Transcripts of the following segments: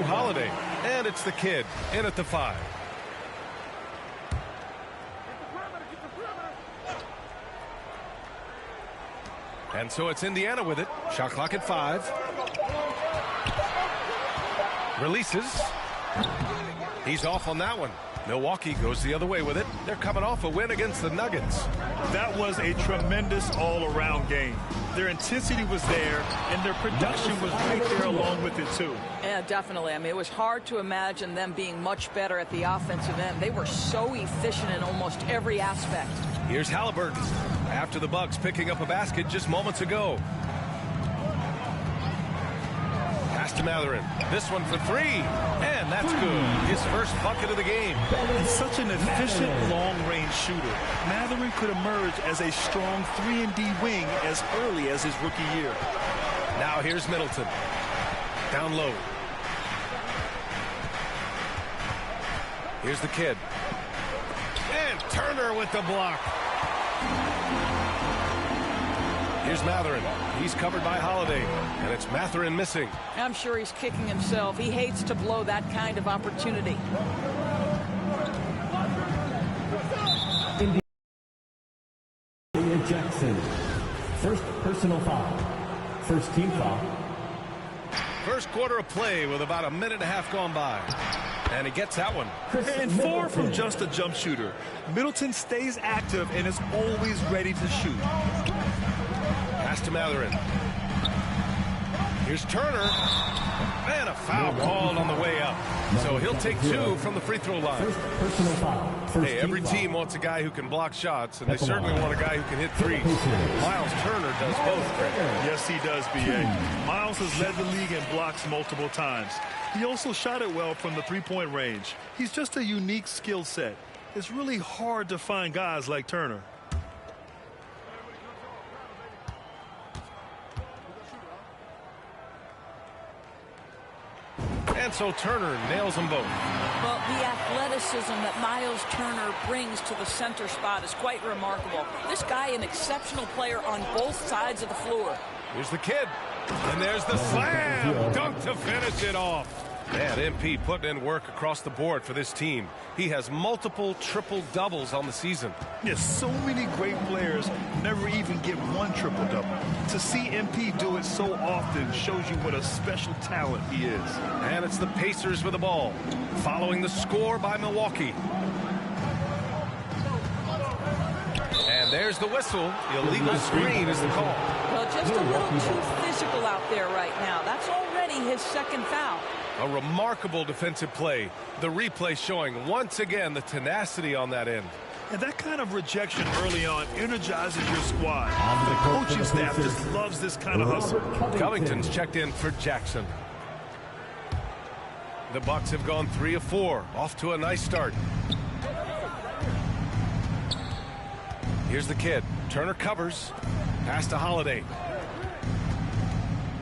Holiday. And it's the kid in at the 5. And so it's Indiana with it. Shot clock at 5. Releases. He's off on that one. Milwaukee goes the other way with it. They're coming off a win against the Nuggets. That was a tremendous all-around game. Their intensity was there, and their production was right there along with it, too. Yeah, definitely. I mean, it was hard to imagine them being much better at the offensive end. They were so efficient in almost every aspect. Here's Halliburton after the Bucks picking up a basket just moments ago. Pass to Matherin. This one for 3. And that's good. His first bucket of the game. He's such an efficient long-range shooter. Matherin could emerge as a strong 3-and-D wing as early as his rookie year. Now here's Middleton. Down low. Here's the kid. And Turner with the block. Here's Matherin. He's covered by Holiday. And it's Matherin missing. I'm sure he's kicking himself. He hates to blow that kind of opportunity. Jackson. First personal foul. First team foul. First quarter of play with about a minute and a half gone by. And he gets that one. And far from just a jump shooter, Middleton stays active and is always ready to shoot. Pass to Matherin. Here's Turner. And a foul called on the way up. So he'll take 2 from the free throw line. First personal foul. Hey, every team wants a guy who can block shots, and they certainly want a guy who can hit threes. Miles Turner does both. Yes, he does, B.A. Miles has led the league in blocks multiple times. He also shot it well from the three-point range. He's just a unique skill set. It's really hard to find guys like Turner. And so Turner nails them both. Well, the athleticism that Miles Turner brings to the center spot is quite remarkable. This guy, an exceptional player on both sides of the floor. Here's the kid. And there's the slam. Dunk to finish it off. Man, MP putting in work across the board for this team. He has multiple triple-doubles on the season. Yes, so many great players never even get one triple-double. To see MP do it so often shows you what a special talent he is. And it's the Pacers with the ball, following the score by Milwaukee. And there's the whistle. Illegal screen is the call. Well, just a little too physical out there right now. That's already his second foul. A remarkable defensive play. The replay showing once again the tenacity on that end. And that kind of rejection early on energizes your squad. The coaching staff just loves this kind of hustle. Covington's checked in for Jackson. The Bucks have gone 3 of 4. Off to a nice start. Here's the kid. Turner covers. Pass to Holiday.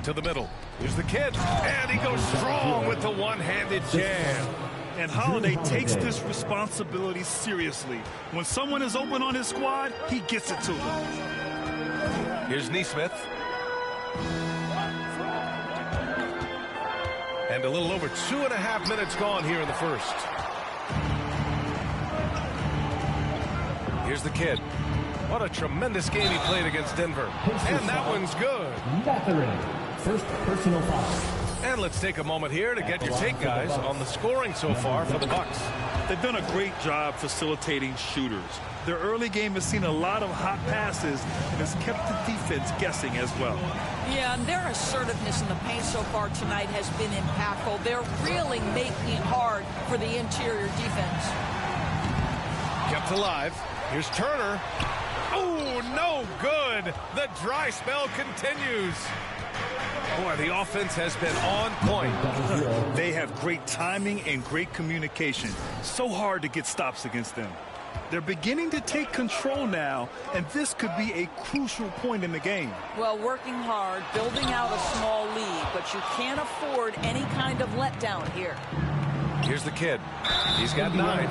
To the middle. Here's the kid. And he goes strong with the one-handed jam. And Holiday takes this responsibility seriously. When someone is open on his squad, he gets it to them. Here's Nesmith. And a little over 2.5 minutes gone here in the first. Here's the kid. What a tremendous game he played against Denver. And that one's good. First personal foul. And let's take a moment here to get your take, guys, on the scoring so far for the Bucks. They've done a great job facilitating shooters. Their early game has seen a lot of hot passes and has kept the defense guessing as well. Yeah, and their assertiveness in the paint so far tonight has been impactful. They're really making it hard for the interior defense. Kept alive. Here's Turner. Oh, no good. The dry spell continues. Boy, the offense has been on point. They have great timing and great communication. So hard to get stops against them. They're beginning to take control now, and this could be a crucial point in the game. Well, working hard, building out a small lead, but you can't afford any kind of letdown here. Here's the kid. He's got 9.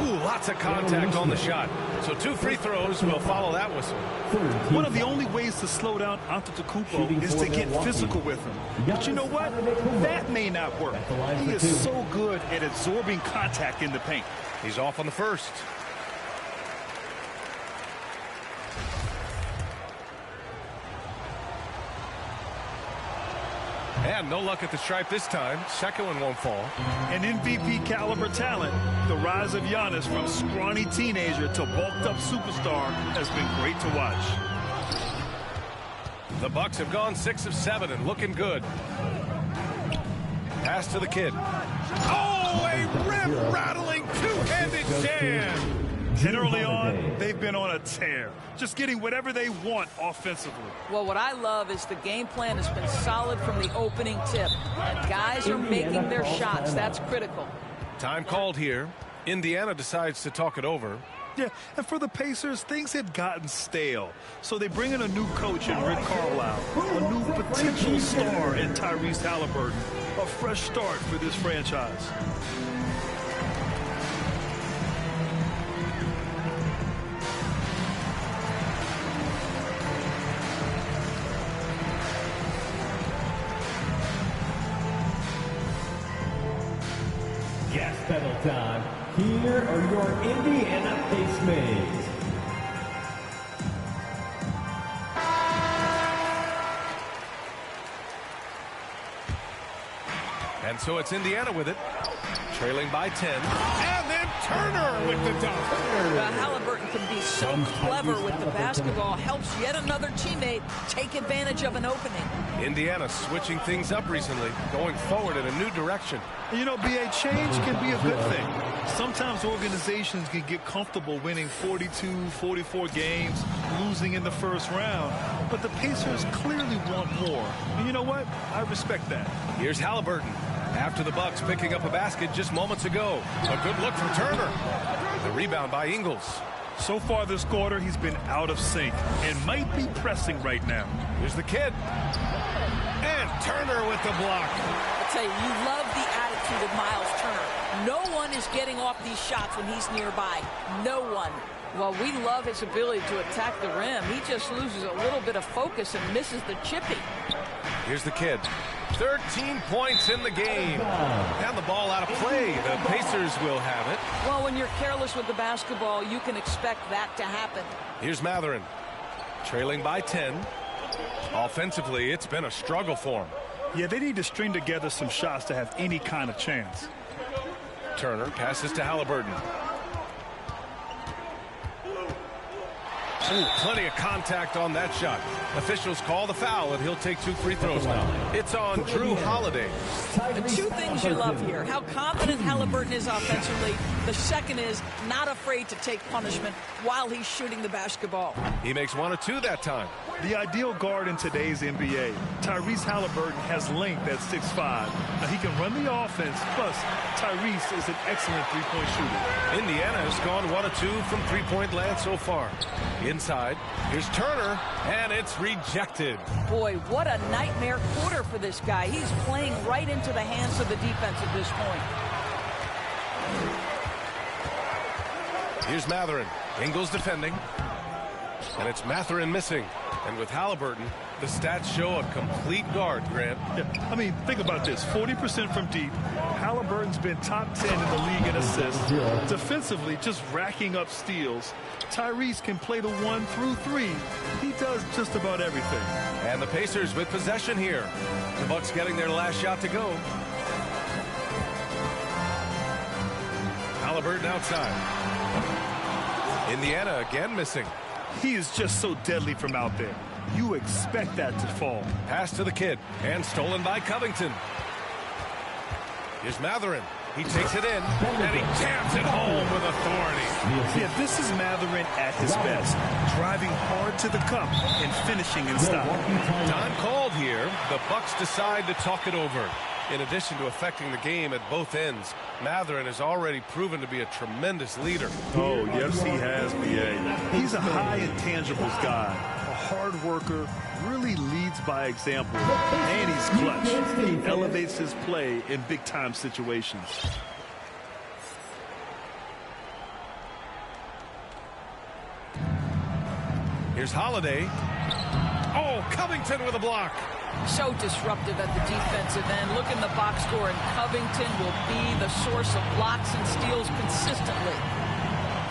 Ooh, lots of contact on the shot. So 2 free throws will follow that whistle. One of the only ways to slow down Antetokounmpo is to get physical with him. But you know what? That may not work. He is so good at absorbing contact in the paint. He's off on the first. And no luck at the stripe this time. Second one won't fall. An MVP caliber talent. The rise of Giannis from scrawny teenager to bulked up superstar has been great to watch. The Bucks have gone 6 of 7 and looking good. Pass to the kid. Oh, a rim-rattling two-handed jam. And early on, they've been on a tear, just getting whatever they want offensively. Well, what I love is the game plan has been solid from the opening tip. And guys are making their shots. That's critical. Time called here. Indiana decides to talk it over. Yeah, and for the Pacers, things had gotten stale. So they bring in a new coach in Rick Carlisle, a new potential star in Tyrese Halliburton, a fresh start for this franchise. Gas pedal time. Here are your Indiana Pace Mates. And so it's Indiana with it, trailing by 10. And then Turner with the dunk. Halliburton can be so clever with the basketball. Helps yet another teammate take advantage of an opening. Indiana switching things up recently, going forward in a new direction. You know, BA, change can be a good thing. Sometimes organizations can get comfortable winning 42, 44 games, losing in the first round. But the Pacers clearly want more. And you know what? I respect that. Here's Halliburton. After the Bucks picking up a basket just moments ago. A good look from Turner. The rebound by Ingles. So far this quarter, he's been out of sync and might be pressing right now. Here's the kid. And Turner with the block. I'll tell you, you love the attitude of Miles Turner. No one is getting off these shots when he's nearby. No one. Well, we love his ability to attack the rim. He just loses a little bit of focus and misses the chippy. Here's the kid. 13 points in the game. And the ball out of play. The Pacers will have it. Well, when you're careless with the basketball, you can expect that to happen. Here's Matherin. Trailing by 10. Offensively, it's been a struggle for him. Yeah, they need to string together some shots to have any kind of chance. Turner passes to Halliburton. Ooh, plenty of contact on that shot. Officials call the foul, and he'll take 2 free throws now. It's on Drew Holiday. The 2 things you love here, how confident Halliburton is offensively. The second is not afraid to take punishment while he's shooting the basketball. He makes 1 or 2 that time. The ideal guard in today's NBA. Tyrese Halliburton has length at 6'5". Now he can run the offense, plus Tyrese is an excellent three-point shooter. Indiana has gone 1 or 2 from three-point land so far. Inside, here's Turner, and it's rejected. Boy, what a nightmare quarter for this guy. He's playing right into the hands of the defense at this point. Here's Matherin. Ingles defending. And it's Matherin missing. And with Halliburton, the stats show a complete guard, Grant. Yeah, I mean, think about this. 40% from deep. Halliburton's been top 10 in the league in assists. Defensively, just racking up steals. Tyrese can play the 1 through 3. He does just about everything. And the Pacers with possession here. The Bucks getting their last shot to go. Halliburton outside. Indiana again missing. He is just so deadly from out there. You expect that to fall. Pass to the kid, and stolen by Covington. Here's Matherin. He takes it in, and he jams it home with authority. Yeah, this is Matherin at his best. Driving hard to the cup and finishing in style. Time called here. The Bucks decide to talk it over. In addition to affecting the game at both ends, Matherin has already proven to be a tremendous leader. Oh, yes, he has, B.A. He's a high intangibles guy, a hard worker, really leads by example, and he's clutch. He elevates his play in big-time situations. Here's Holiday. Oh, Covington with a block. So disruptive at the defensive end. Look in the box score, and Covington will be the source of blocks and steals consistently.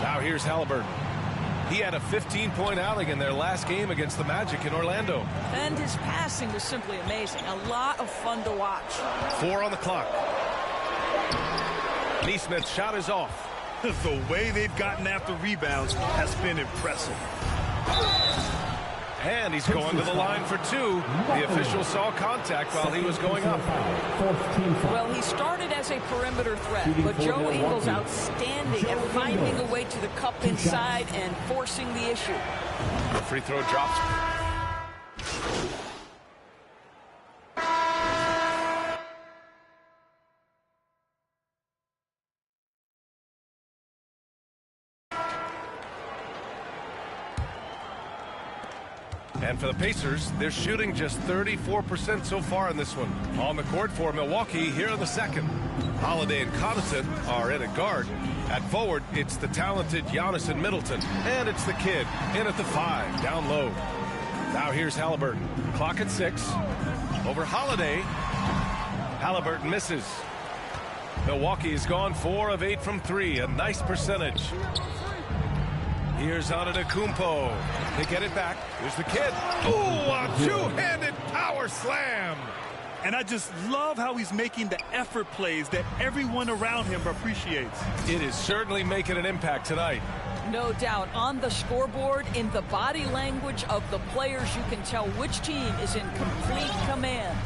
Now here's Halliburton. He had a 15-point outing in their last game against the Magic in Orlando. And his passing was simply amazing. A lot of fun to watch. 4 on the clock. Neesmith's shot is off. The way they've gotten after rebounds has been impressive. And he's going to the line for 2. The official saw contact while he was going up. Well, he started as a perimeter threat, but Joe Ingles outstanding at finding a way to the cup inside and forcing the issue. The free throw drops. And for the Pacers, they're shooting just 34% so far in this one. On the court for Milwaukee here in the second. Holiday and Connaughton are in at guard. At forward, it's the talented Giannis and Middleton. And it's the kid in at the 5, down low. Now here's Halliburton. Clock at 6. Over Holiday. Halliburton misses. Milwaukee has gone 4 of 8 from 3. A nice percentage. Here's Antetokounmpo. They get it back. Here's the kid. Ooh, a two-handed power slam. And I just love how he's making the effort plays that everyone around him appreciates. It is certainly making an impact tonight. No doubt. On the scoreboard, in the body language of the players, you can tell which team is in complete command.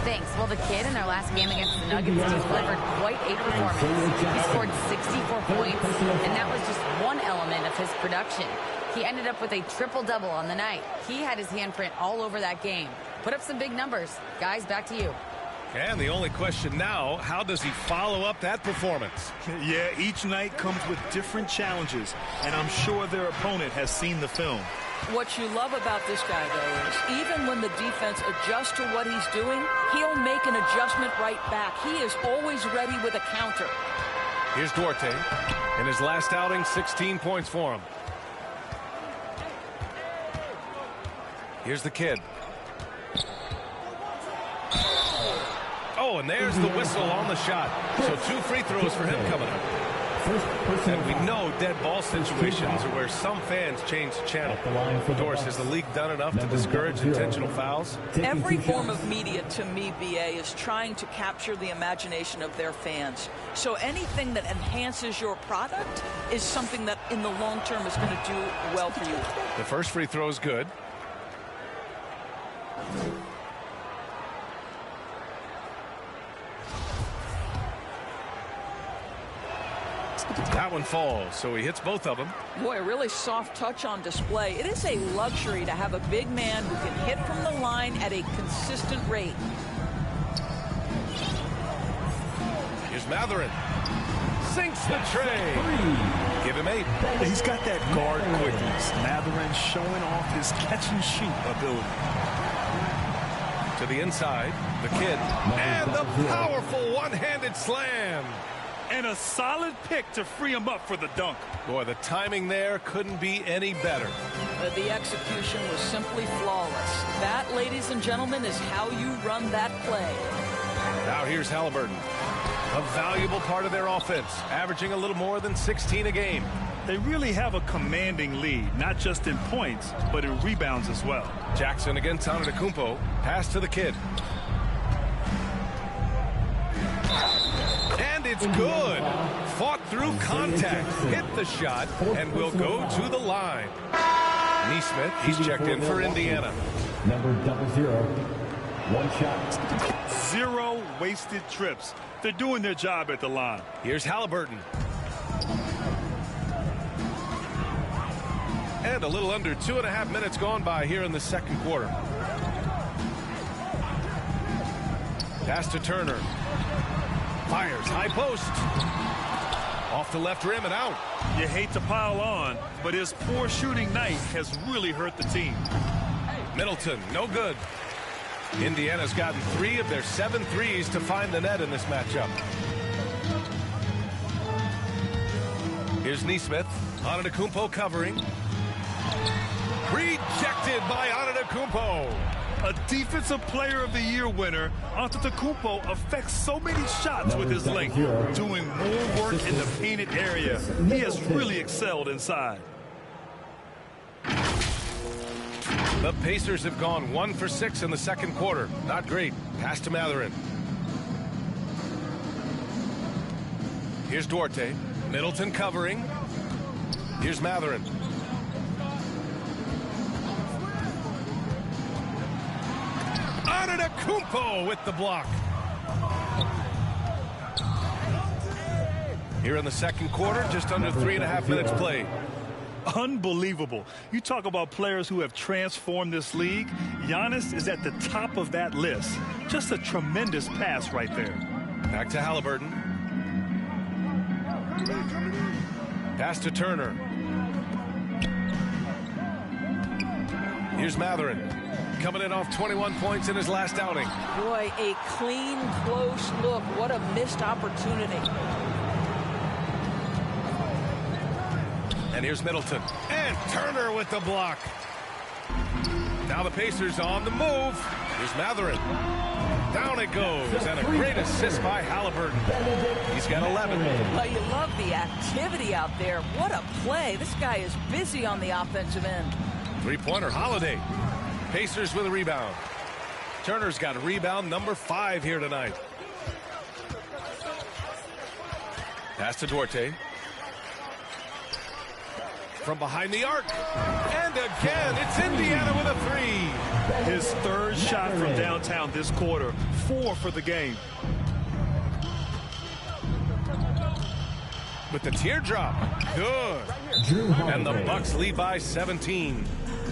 Thanks. Well, the kid in their last game against the Nuggets delivered quite a performance. He scored 64 points, and that was just one element of his production. He ended up with a triple-double on the night. He had his handprint all over that game. Put up some big numbers. Guys, back to you. And the only question now, how does he follow up that performance? Yeah, each night comes with different challenges, and I'm sure their opponent has seen the film. What you love about this guy, though, is even when the defense adjusts to what he's doing, he'll make an adjustment right back. He is always ready with a counter. Here's Duarte. In his last outing, 16 points for him. Here's the kid. Oh, and there's the whistle on the shot. So 2 free throws for him coming up. And we know dead ball situations are where some fans change the channel. Doris, has the league done enough to discourage intentional fouls? Every form of media, to me, BA, is trying to capture the imagination of their fans. So anything that enhances your product is something that in the long term is going to do well for you. The first free throw is good. That one falls, so he hits both of them. Boy, a really soft touch on display. It is a luxury to have a big man who can hit from the line at a consistent rate. Here's Matherin. Sinks the tray. Give him 8. He's got that guard quickness. Matherin showing off his catch-and-shoot ability. To the inside, the kid. And the powerful one-handed slam. And a solid pick to free him up for the dunk. Boy, the timing there couldn't be any better. The execution was simply flawless. That, ladies and gentlemen, is how you run that play. Now here's Halliburton. A valuable part of their offense, averaging a little more than 16 a game. They really have a commanding lead, not just in points, but in rebounds as well. Jackson against Antetokounmpo. Pass to the kid. And it's good. Fought through contact, hit the shot, and will go to the line. Neesmith, he's checked in for Indiana. Number 00. One shot. 0 wasted trips. They're doing their job at the line. Here's Halliburton. And a little under 2.5 minutes gone by here in the second quarter. Pass to Turner. Fires, high post. Off the left rim and out. You hate to pile on, but his poor shooting night has really hurt the team. Middleton, no good. Indiana's gotten 3 of their 7 threes to find the net in this matchup. Here's Neesmith. Antetokounmpo covering. Rejected by Antetokounmpo. A Defensive Player of the Year winner, Antetokounmpo affects so many shots with his length, doing more work in the painted area. He has really excelled inside. The Pacers have gone 1 for 6 in the second quarter. Not great. Pass to Mathurin. Here's Duarte. Middleton covering. Here's Mathurin. Antetokounmpo with the block. Here in the second quarter, just under 3.5 minutes played. Unbelievable. You talk about players who have transformed this league. Giannis is at the top of that list. Just a tremendous pass right there. Back to Halliburton. Pass to Turner. Here's Mathurin. Coming in off 21 points in his last outing. Boy, a clean, close look. What a missed opportunity. And here's Middleton. And Turner with the block. Now the Pacers on the move. Here's Mathurin. Down it goes. And a great assist by Halliburton. He's got 11. Well, you love the activity out there. What a play. This guy is busy on the offensive end. Three-pointer, Holiday. Pacers with a rebound. Turner's got a rebound number 5 here tonight. Pass to Duarte. From behind the arc. And again, it's Indiana with a 3. His third shot from downtown this quarter. 4 for the game. With the teardrop. Good. And the Bucks lead by 17.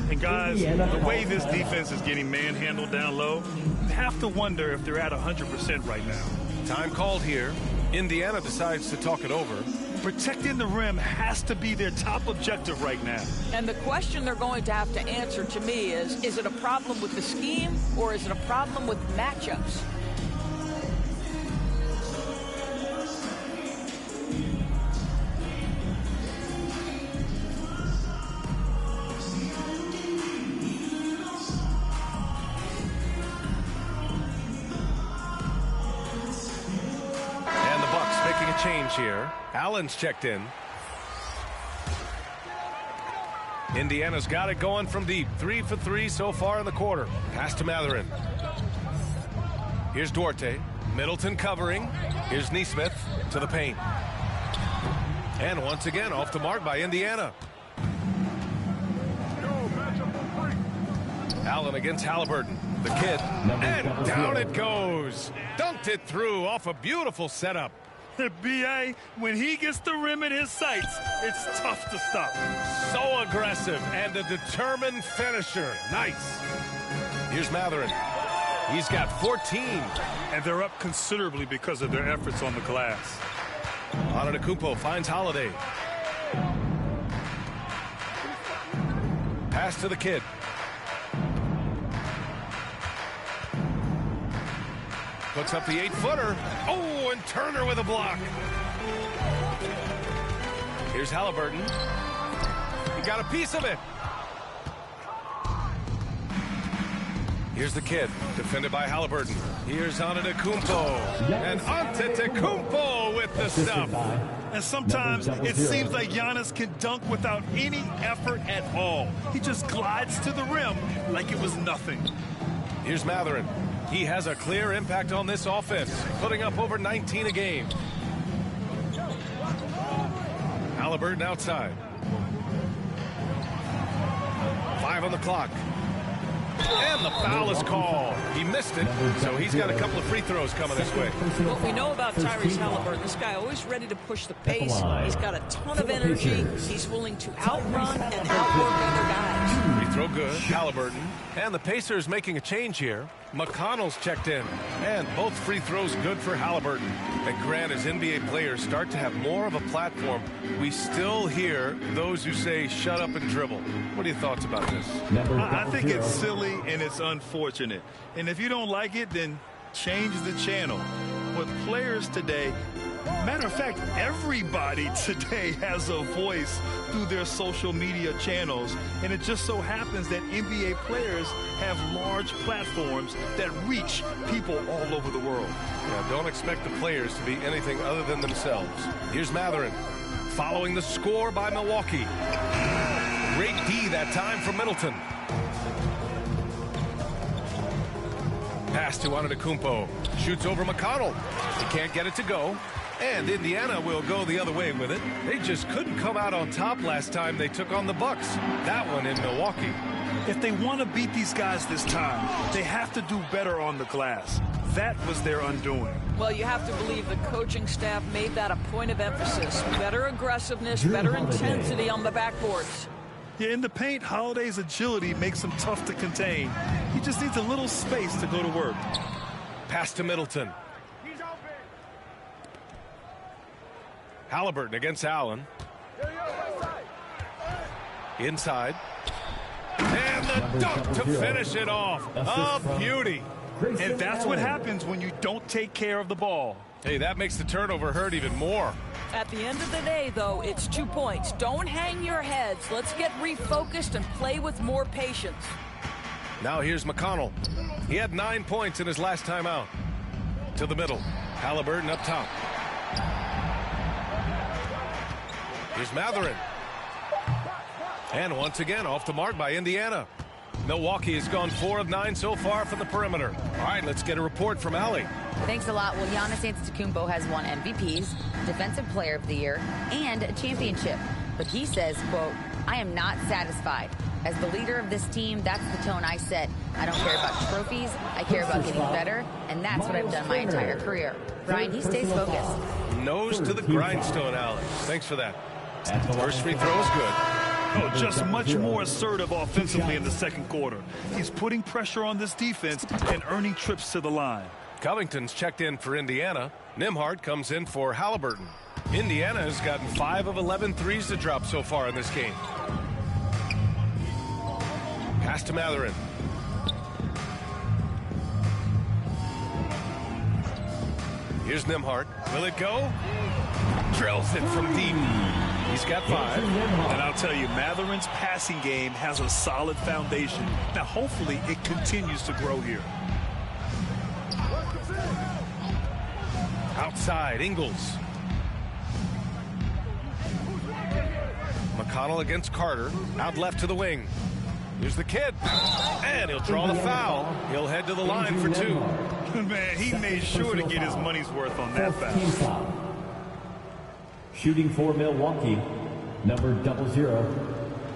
And guys, the way this defense is getting manhandled down low, you have to wonder if they're at 100% right now. Time called here. Indiana decides to talk it over. Protecting the rim has to be their top objective right now. And the question they're going to have to answer to me is it a problem with the scheme or is it a problem with matchups? Change here. Allen's checked in. Indiana's got it going from deep. 3 for 3 so far in the quarter. Pass to Mathurin. Here's Duarte. Middleton covering. Here's Nesmith to the paint. And once again off the mark by Indiana. Allen against Halliburton. The kid. And down it goes. Dunked it through off a beautiful setup. B.A., when he gets the rim in his sights, it's tough to stop. So aggressive and a determined finisher. Nice. Here's Mathurin. He's got 14. And they're up considerably because of their efforts on the glass. Antetokounmpo finds Holiday. Pass to the kid. Puts up the 8-footer. Oh, and Turner with a block. Here's Halliburton. He got a piece of it. Here's the kid, defended by Halliburton. Here's Antetokounmpo. And Antetokounmpo with the stuff. And sometimes it seems like Giannis can dunk without any effort at all. He just glides to the rim like it was nothing. Here's Mathurin. He has a clear impact on this offense, putting up over 19 a game. Halliburton outside. 5 on the clock. And the foul is called. He missed it, so he's got a couple of free throws coming his way. What we know about Tyrese Halliburton, this guy always ready to push the pace. He's got a ton of energy. He's willing to outrun and outwork other guys. Free throw good. Halliburton. And the Pacers making a change here. McConnell's checked in. And both free throws good for Halliburton. And Grant, as NBA players start to have more of a platform, we still hear those who say shut up and dribble. What are your thoughts about this? I think it's silly and it's unfortunate. And if you don't like it, then change the channel. But players today Matter of fact, everybody today has a voice through their social media channels, and it just so happens that NBA players have large platforms that reach people all over the world. Yeah, don't expect the players to be anything other than themselves. Here's Matherin, following the score by Milwaukee. Great D that time from Middleton. Pass to Antetokounmpo. Shoots over McConnell. He can't get it to go. And Indiana will go the other way with it. They just couldn't come out on top last time they took on the Bucks. That one in Milwaukee. If they want to beat these guys this time, they have to do better on the glass. That was their undoing. Well, you have to believe the coaching staff made that a point of emphasis. Better aggressiveness, better intensity on the backboards. Yeah, in the paint, Holiday's agility makes him tough to contain. He just needs a little space to go to work. Pass to Middleton. Halliburton against Allen. Inside. And the dunk to finish it off. A beauty. And that's what happens when you don't take care of the ball. Hey, that makes the turnover hurt even more. At the end of the day, though, it's 2 points. Don't hang your heads. Let's get refocused and play with more patience. Now here's McConnell. He had 9 points in his last time out. To the middle. Halliburton up top. Here's Matherin. And once again, off the mark by Indiana. Milwaukee has gone 4 of 9 so far from the perimeter. All right, let's get a report from Allie. Thanks a lot. Well, Giannis Antetokounmpo has won MVPs, Defensive Player of the Year, and a championship. But he says, quote, I am not satisfied. As the leader of this team, that's the tone I set. I don't care about trophies. I care about getting better, and that's what I've done my entire career. Brian, he stays focused. Nose to the grindstone, Allie. Thanks for that. First free throw is good. Oh, just much more assertive offensively in the second quarter. He's putting pressure on this defense and earning trips to the line. Covington's checked in for Indiana. Nembhard comes in for Halliburton. Indiana has gotten 5 of 11 threes to drop so far in this game. Pass to Matherin. Here's Nembhard. Will it go? Drills it from deep. He's got 5. And I'll tell you, Matherin's passing game has a solid foundation. Now, hopefully, it continues to grow here. Outside, Ingles. McConnell against Carter. Out left to the wing. Here's the kid. And he'll draw the foul. He'll head to the line for 2. Man, he made sure to get his money's worth on that foul. Shooting for Milwaukee, number 00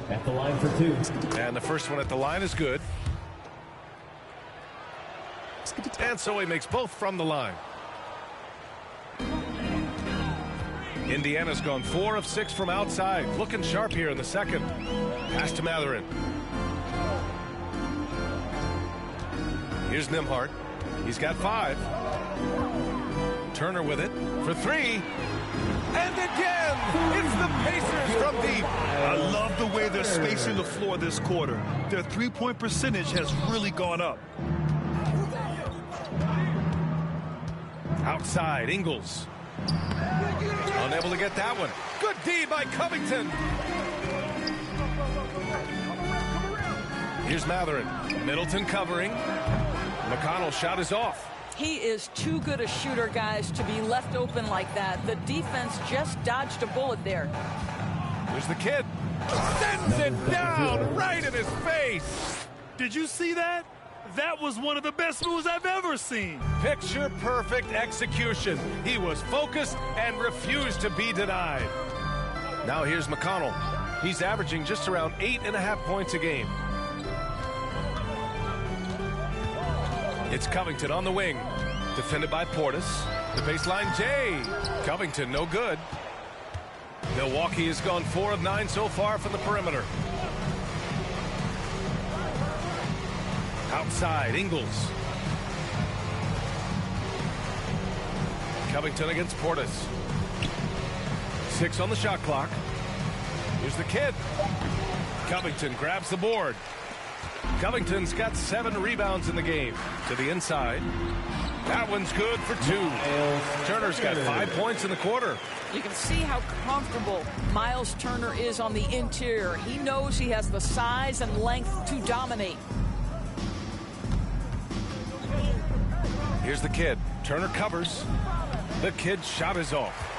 at the line for 2. And the first one at the line is good. And so he makes both from the line. Indiana's gone 4 of 6 from outside. Looking sharp here in the second. Pass to Matherin. Here's Nembhard. He's got 5. Turner with it for 3. And again, it's the Pacers from deep. I love the way they're spacing the floor this quarter. Their three-point percentage has really gone up. Outside, Ingles. Unable to get that one. Good D by Covington. Here's Matherin. Middleton covering. McConnell's shot is off. He is too good a shooter, guys, to be left open like that. The defense just dodged a bullet there. There's the kid. Sends it down right in his face. Did you see that? That was one of the best moves I've ever seen. Picture perfect execution. He was focused and refused to be denied. Now here's McConnell. He's averaging just around 8.5 points a game. It's Covington on the wing. Defended by Portis. The baseline J. Covington no good. Milwaukee has gone 4 of 9 so far from the perimeter. Outside, Ingles. Covington against Portis. 6 on the shot clock. Here's the kid. Covington grabs the board. Covington's got 7 rebounds in the game. To the inside. That one's good for 2. Turner's got 5 points in the quarter. You can see how comfortable Miles Turner is on the interior. He knows he has the size and length to dominate. Here's the kid. Turner covers. The kid's shot is off.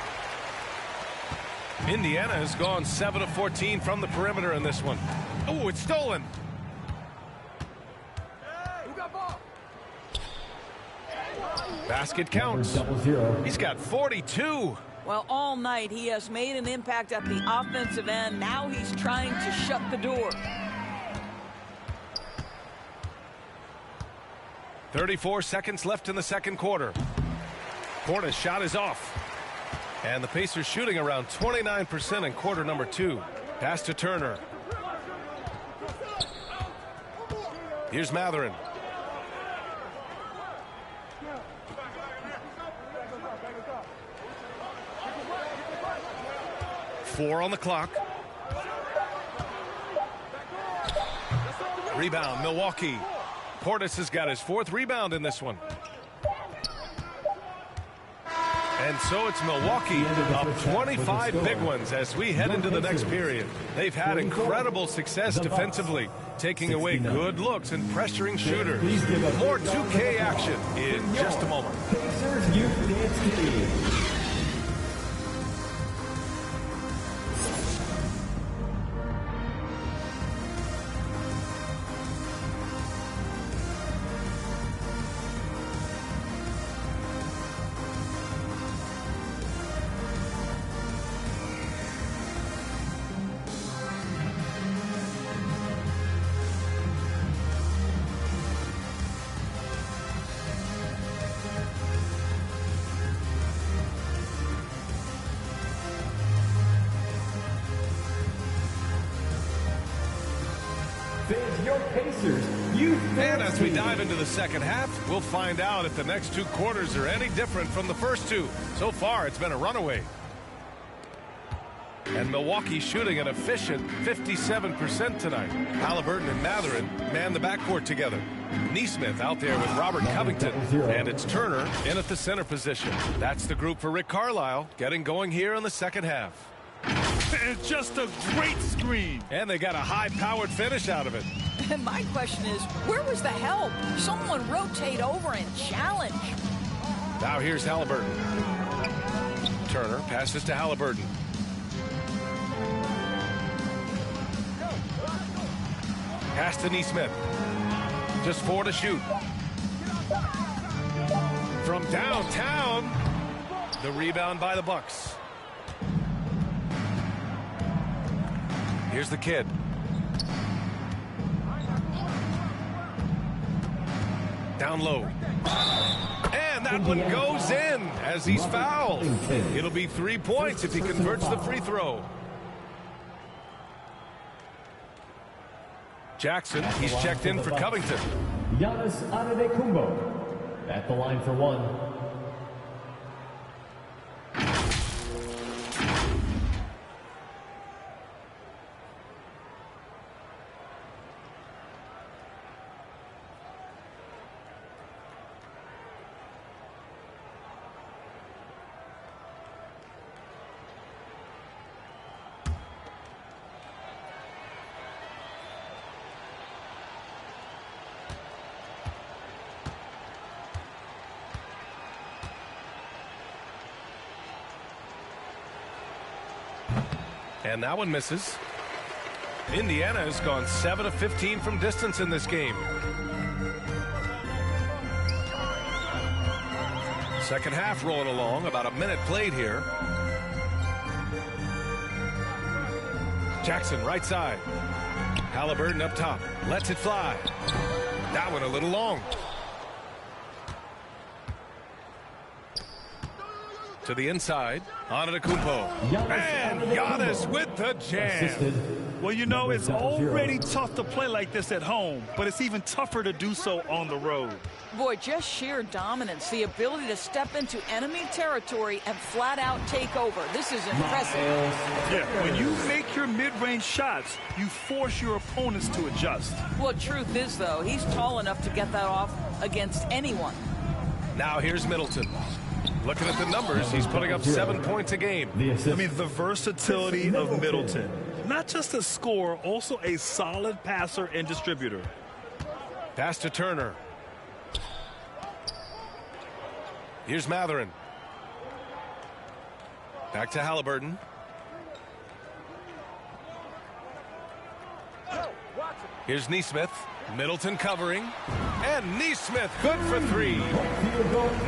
Indiana has gone 7 of 14 from the perimeter in this one. Oh, it's stolen. Basket counts. He's got 42. Well, all night he has made an impact at the offensive end. Now he's trying to shut the door. 34 seconds left in the second quarter. Portis' shot is off. And the Pacers shooting around 29% in quarter number 2. Pass to Turner. Here's Matherin. Four on the clock. Rebound, Milwaukee. Portis has got his 4th rebound in this one. And so it's Milwaukee up 25 big ones as we head into the next period. They've had incredible success defensively, taking away good looks and pressuring shooters. More 2K action in just a moment. Pacers Youth Dance League. Your Pacers Youth And as we dive into the second half, we'll find out if the next 2 quarters are any different from the first 2. So far, it's been a runaway. And Milwaukee shooting an efficient 57% tonight. Halliburton and Matherin man the backcourt together. Neesmith out there with Robert Covington. And it's Turner in at the center position. That's the group for Rick Carlisle getting going here in the second half. And just a great screen. And they got a high-powered finish out of it. And my question is, where was the help? Someone rotate over and challenge. Now here's Halliburton. Turner passes to Halliburton. Pass to Neesmith. Just 4 to shoot. From downtown, the rebound by the Bucks. Here's the kid. Down low. And that one goes in as he's fouled. It'll be 3 points if he converts the free throw. Jackson, he's checked in for Covington. Giannis Antetokounmpo at the line for 1. And that one misses. Indiana has gone 7 of 15 from distance in this game. Second half rolling along, about a minute played here. Jackson right side. Halliburton up top, lets it fly. That one a little long. To the inside, Antetokounmpo. And Giannis with the jam. Well, you know, it's already tough to play like this at home, but it's even tougher to do so on the road. Boy, just sheer dominance, the ability to step into enemy territory and flat out take over. This is impressive. Yeah, when you make your mid-range shots, you force your opponents to adjust. Well, truth is, though, he's tall enough to get that off against anyone. Now here's Middleton. Looking at the numbers, he's putting up 7 points a game. I mean, the versatility of Middleton. Not just a scorer, also a solid passer and distributor. Pass to Turner. Here's Matherin. Back to Halliburton. Here's Nesmith. Middleton covering. And Nesmith good for 3.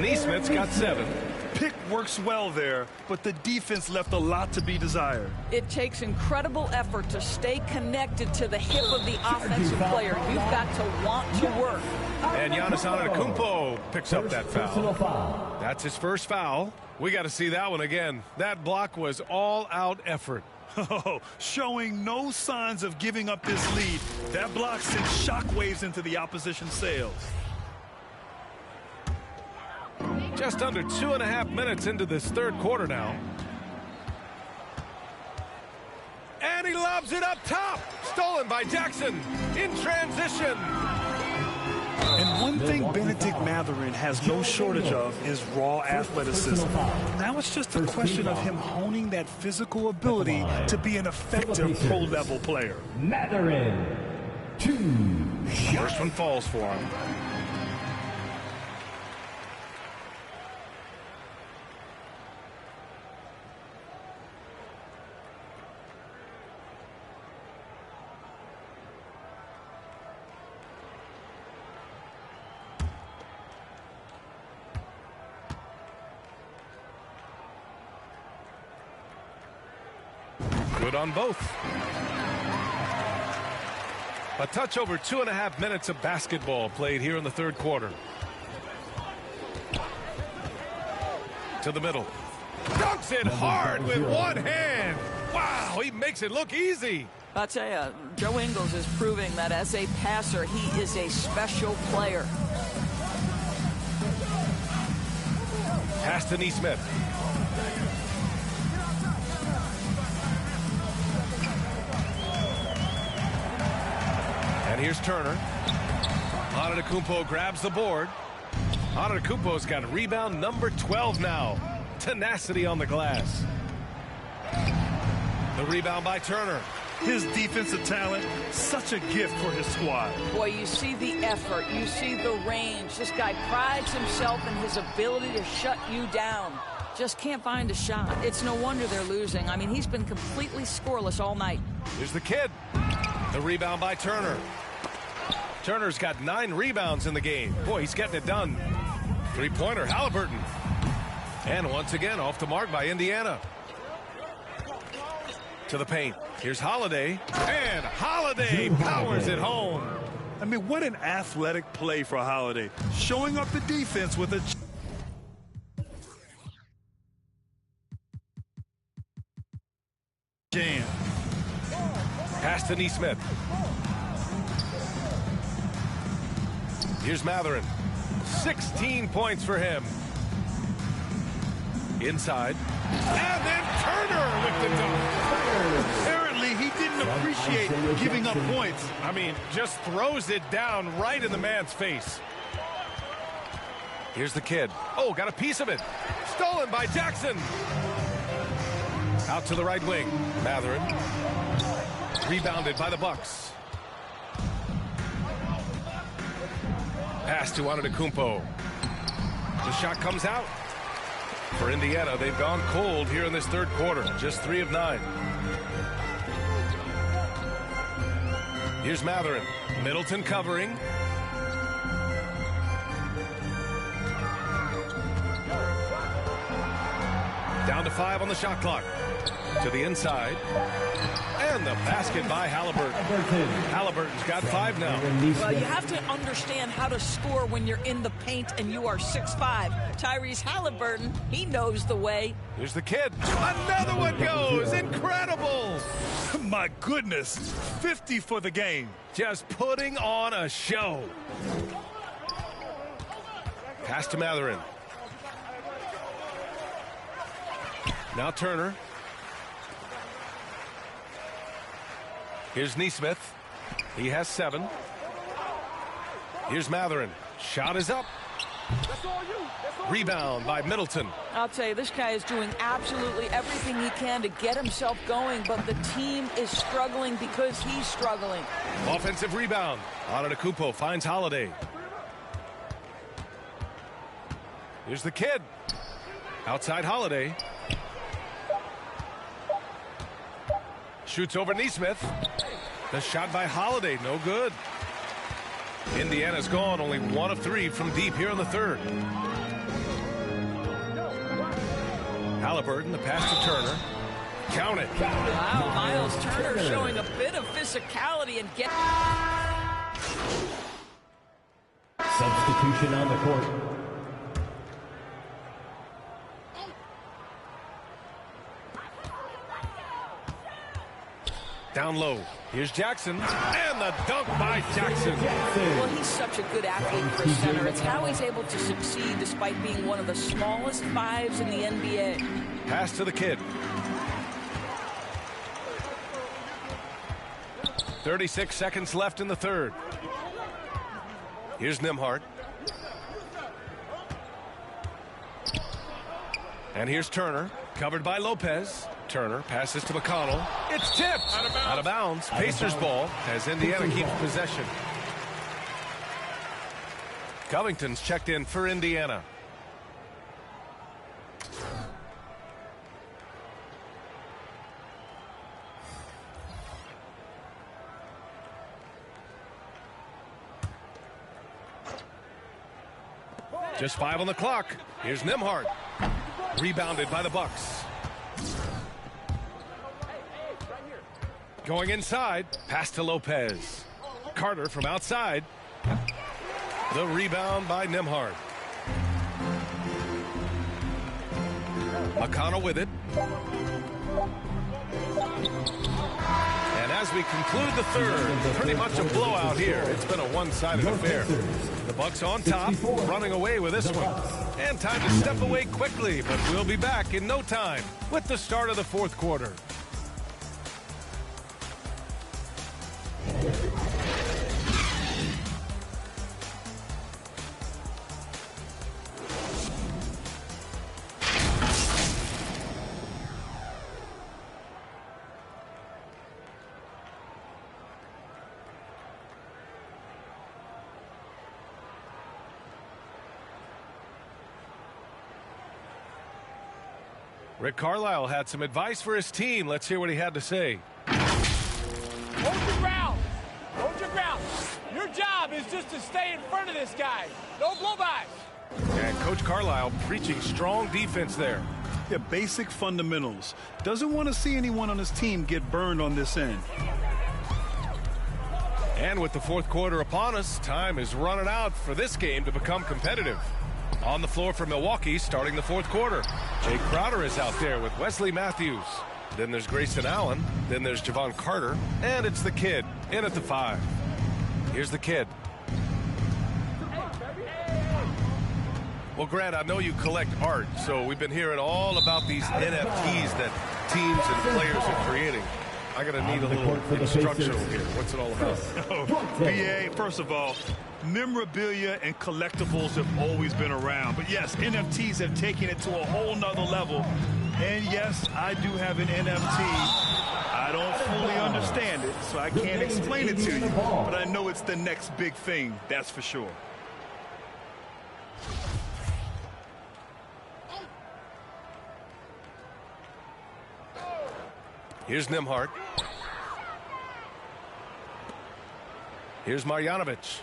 Nesmith's got 7. Pick works well there, but the defense left a lot to be desired. It takes incredible effort to stay connected to the hip of the offensive player. You've got to want to work. And Giannis Antetokounmpo picks up that foul. That's his first foul. We got to see that one again. That block was all-out effort. Oh, showing no signs of giving up this lead. That block sent shockwaves into the opposition's sails. Just under 2.5 minutes into this third quarter now. And he lobs it up top. Stolen by Jackson in transition. And one thing Benedict Matherin has no shortage of is raw athleticism. Now it's just a question of him honing that physical ability to be an effective pro-level player. Matherin, 2 shots. First one falls for him. Good on both. A touch over 2.5 minutes of basketball played here in the third quarter. To the middle. Dunks it hard with one hand. Wow, he makes it look easy. I'll tell you, Joe Ingles is proving that as a passer, he is a special player. Pass to Nesmith. And here's Turner. Antetokounmpo grabs the board. Antetokounmpo's got rebound number 12 now. Tenacity on the glass. The rebound by Turner. His defensive talent, such a gift for his squad. Boy, you see the effort. You see the range. This guy prides himself in his ability to shut you down. Just can't find a shot. It's no wonder they're losing. I mean, he's been completely scoreless all night. Here's the kid. The rebound by Turner. Turner's got 9 rebounds in the game. Boy, he's getting it done. Three-pointer, Halliburton. And once again, off the mark by Indiana. To the paint. Here's Holiday. And Holiday powers it home. I mean, what an athletic play for Holiday. Showing up the defense with a jam. Pass to Nesmith. Here's Matherin. 16 points for him. Inside. And then Turner with the dunk. Apparently, he didn't appreciate giving up points. I mean, just throws it down right in the man's face. Here's the kid. Oh, got a piece of it. Stolen by Jackson. Out to the right wing. Matherin. Rebounded by the Bucks. Pass to Antetokounmpo. The shot comes out. For Indiana, they've gone cold here in this third quarter. Just 3 of 9. Here's Matherin. Middleton covering. Down to 5 on the shot clock. To the inside. And the basket by Halliburton. Halliburton's got 5 now. Well, you have to understand how to score when you're in the paint and you are 6'5". Tyrese Halliburton, he knows the way. Here's the kid. Another one goes. Incredible. My goodness. 50 for the game. Just putting on a show. Pass to Matherin. Now Turner. Here's Nesmith. He has 7. Here's Matherin. Shot is up. Rebound by Middleton. I'll tell you, this guy is doing absolutely everything he can to get himself going, but the team is struggling because he's struggling. Offensive rebound. Antetokounmpo finds Holiday. Here's the kid. Outside Holiday. Shoots over Neesmith. The shot by Holiday, no good. Indiana's gone, only 1 of 3 from deep here in the third. Halliburton, the pass to Turner. Count it. Wow, Miles Turner showing a bit of physicality and get. Substitution on the court. Down low. Here's Jackson. And the dunk by Jackson. Well, he's such a good athlete for a center. It's how he's able to succeed despite being one of the smallest fives in the NBA. Pass to the kid. 36 seconds left in the third. Here's Nembhard. And here's Turner. Covered by Lopez. Turner passes to McConnell. It's tipped. Out of bounds. Pacers ball as Indiana keeps possession. Covington's checked in for Indiana. Just 5 on the clock. Here's Nembhard. Rebounded by the Bucks. Going inside. Pass to Lopez. Carter from outside. The rebound by Nembhard. McConnell with it. And as we conclude the third, pretty much a blowout here. It's been a one-sided affair. The Bucks on top, running away with this one. And time to step away quickly, but we'll be back in no time with the start of the fourth quarter. Rick Carlisle had some advice for his team. Let's hear what he had to say. Hold your ground. Hold your ground. Your job is just to stay in front of this guy. No blow-bys. And Coach Carlisle preaching strong defense there. Yeah, basic fundamentals. Doesn't want to see anyone on his team get burned on this end. And with the fourth quarter upon us, time is running out for this game to become competitive. On the floor for Milwaukee, starting the fourth quarter. Jay Crowder is out there with Wesley Matthews. Then there's Grayson Allen. Then there's Javon Carter. And it's the kid in at the 5. Here's the kid. Well, Grant, I know you collect art, so we've been hearing all about these NFTs that teams and players are creating. I'm going to need a little instructional here. What's it all about? BA, first of all, memorabilia and collectibles have always been around. But yes, NFTs have taken it to a whole nother level. And yes, I do have an NFT. I don't fully understand it, so I can't explain it to you. But I know it's the next big thing, that's for sure. Here's Nembhard. Here's Marjanovic.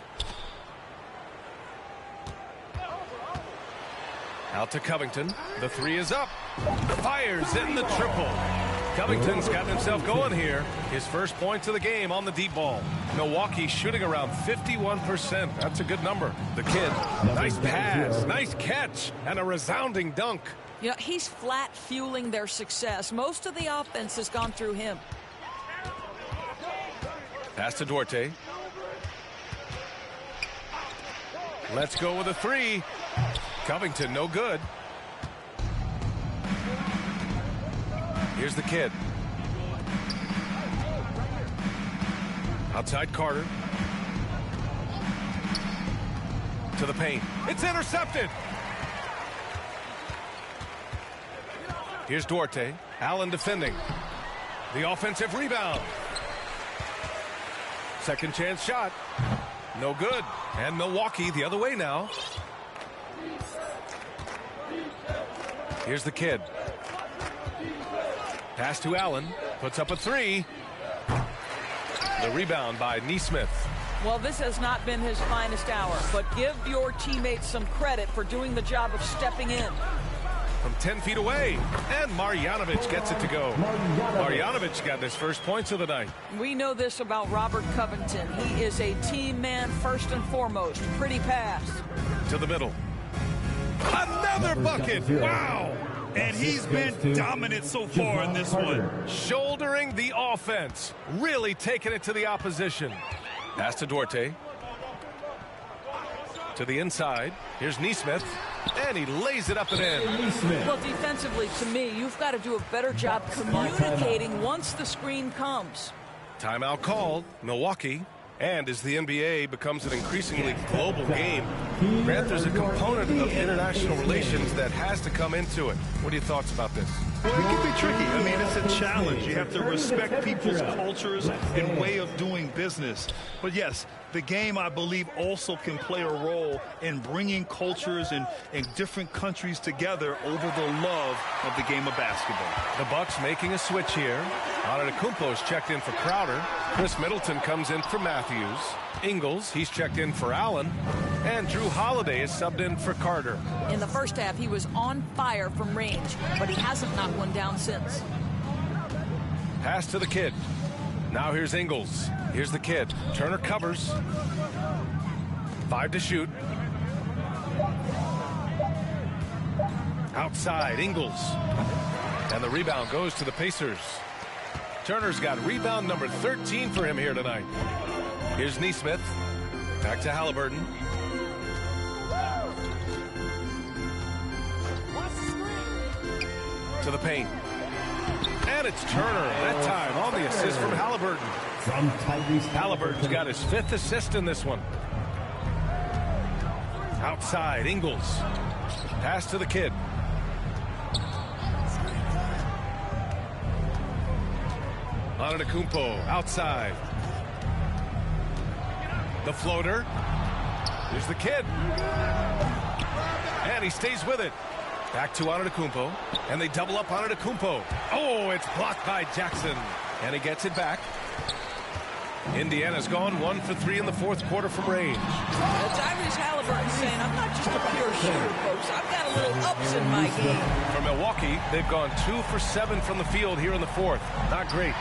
Out to Covington. The 3 is up. Fires in the triple. Covington's gotten himself going here. His first points of the game on the deep ball. Milwaukee shooting around 51%. That's a good number. The kid, nice pass, nice catch, and a resounding dunk. You know, he's flat fueling their success. Most of the offense has gone through him. Pass to Duarte. Let's go with a 3. Covington, no good. Here's the kid. Outside Carter. To the paint. It's intercepted. Here's Duarte. Allen defending. The offensive rebound. Second chance shot. No good. And Milwaukee the other way now. Here's the kid. Pass to Allen. Puts up a three. The rebound by Nesmith. Well, this has not been his finest hour, but give your teammates some credit for doing the job of stepping in. From 10 feet away, and Marjanovic gets it to go. Marjanovic got his first points of the night. We know this about Robert Covington. He is a team man first and foremost. Pretty pass. To the middle. Another bucket! Wow! And he's been dominant so far in this one. Shouldering the offense. Really taking it to the opposition. Pass to Duarte. To the inside. Here's Nesmith. And he lays it up and in. Well, defensively, to me, you've got to do a better job communicating once the screen comes. Timeout called. Milwaukee. And as the NBA becomes an increasingly global game, Grant, there's a component of international relations that has to come into it. What are your thoughts about this? Well, it can be tricky. I mean, it's a challenge. You have to respect people's cultures and way of doing business. But yes, the game, I believe, also can play a role in bringing cultures and different countries together over the love of the game of basketball. The Bucks making a switch here. Antetokounmpo's checked in for Crowder. Chris Middleton comes in for Matthews. Ingles, he's checked in for Allen. And Drew Holiday is subbed in for Carter. In the first half, he was on fire from range, but he hasn't knocked one down since. Pass to the kid. Now here's Ingles. Here's the kid. Turner covers. 5 to shoot. Outside, Ingles. And the rebound goes to the Pacers. Turner's got rebound number 13 for him here tonight. Here's Nesmith. Back to Halliburton. To the paint. And it's Turner, that time on the assist from Halliburton. Halliburton's got his 5th assist in this one. Outside, Ingles. Pass to the kid. Antetokounmpo outside. The floater. Here's the kid. And he stays with it. Back to Antetokounmpo. And they double up Antetokounmpo. Oh, it's blocked by Jackson. And he gets it back. Indiana's gone 1 for 3 in the 4th quarter from range. Tyrese Halliburton saying, I'm not just a pure shooter, folks. I've got a little ups in my game. For Milwaukee, they've gone 2 for 7 from the field here in the 4th. Not great.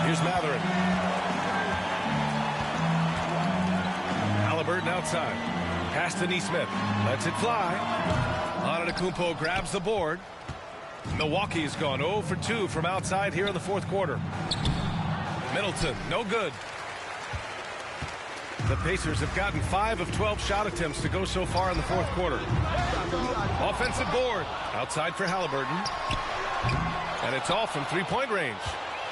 Here's Matherin. Halliburton outside. Pass to Nesmith. Lets it fly. Antetokounmpo grabs the board. Milwaukee's gone 0 for 2 from outside here in the 4th quarter. Middleton, no good. The Pacers have gotten 5 of 12 shot attempts to go so far in the 4th quarter. Offensive board. Outside for Halliburton. And it's all from three-point range.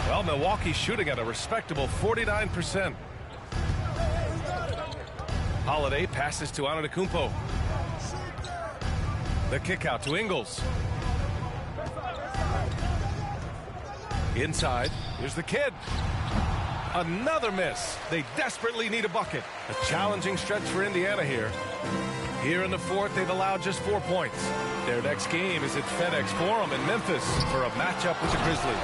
Well, Milwaukee's shooting at a respectable 49%. Holiday passes to Antetokounmpo. The kick out to Ingles. Inside, here's the kid. Another miss. They desperately need a bucket. A challenging stretch for Indiana here. Here in the 4th, they've allowed just 4 points. Their next game is at FedEx Forum in Memphis for a matchup with the Grizzlies.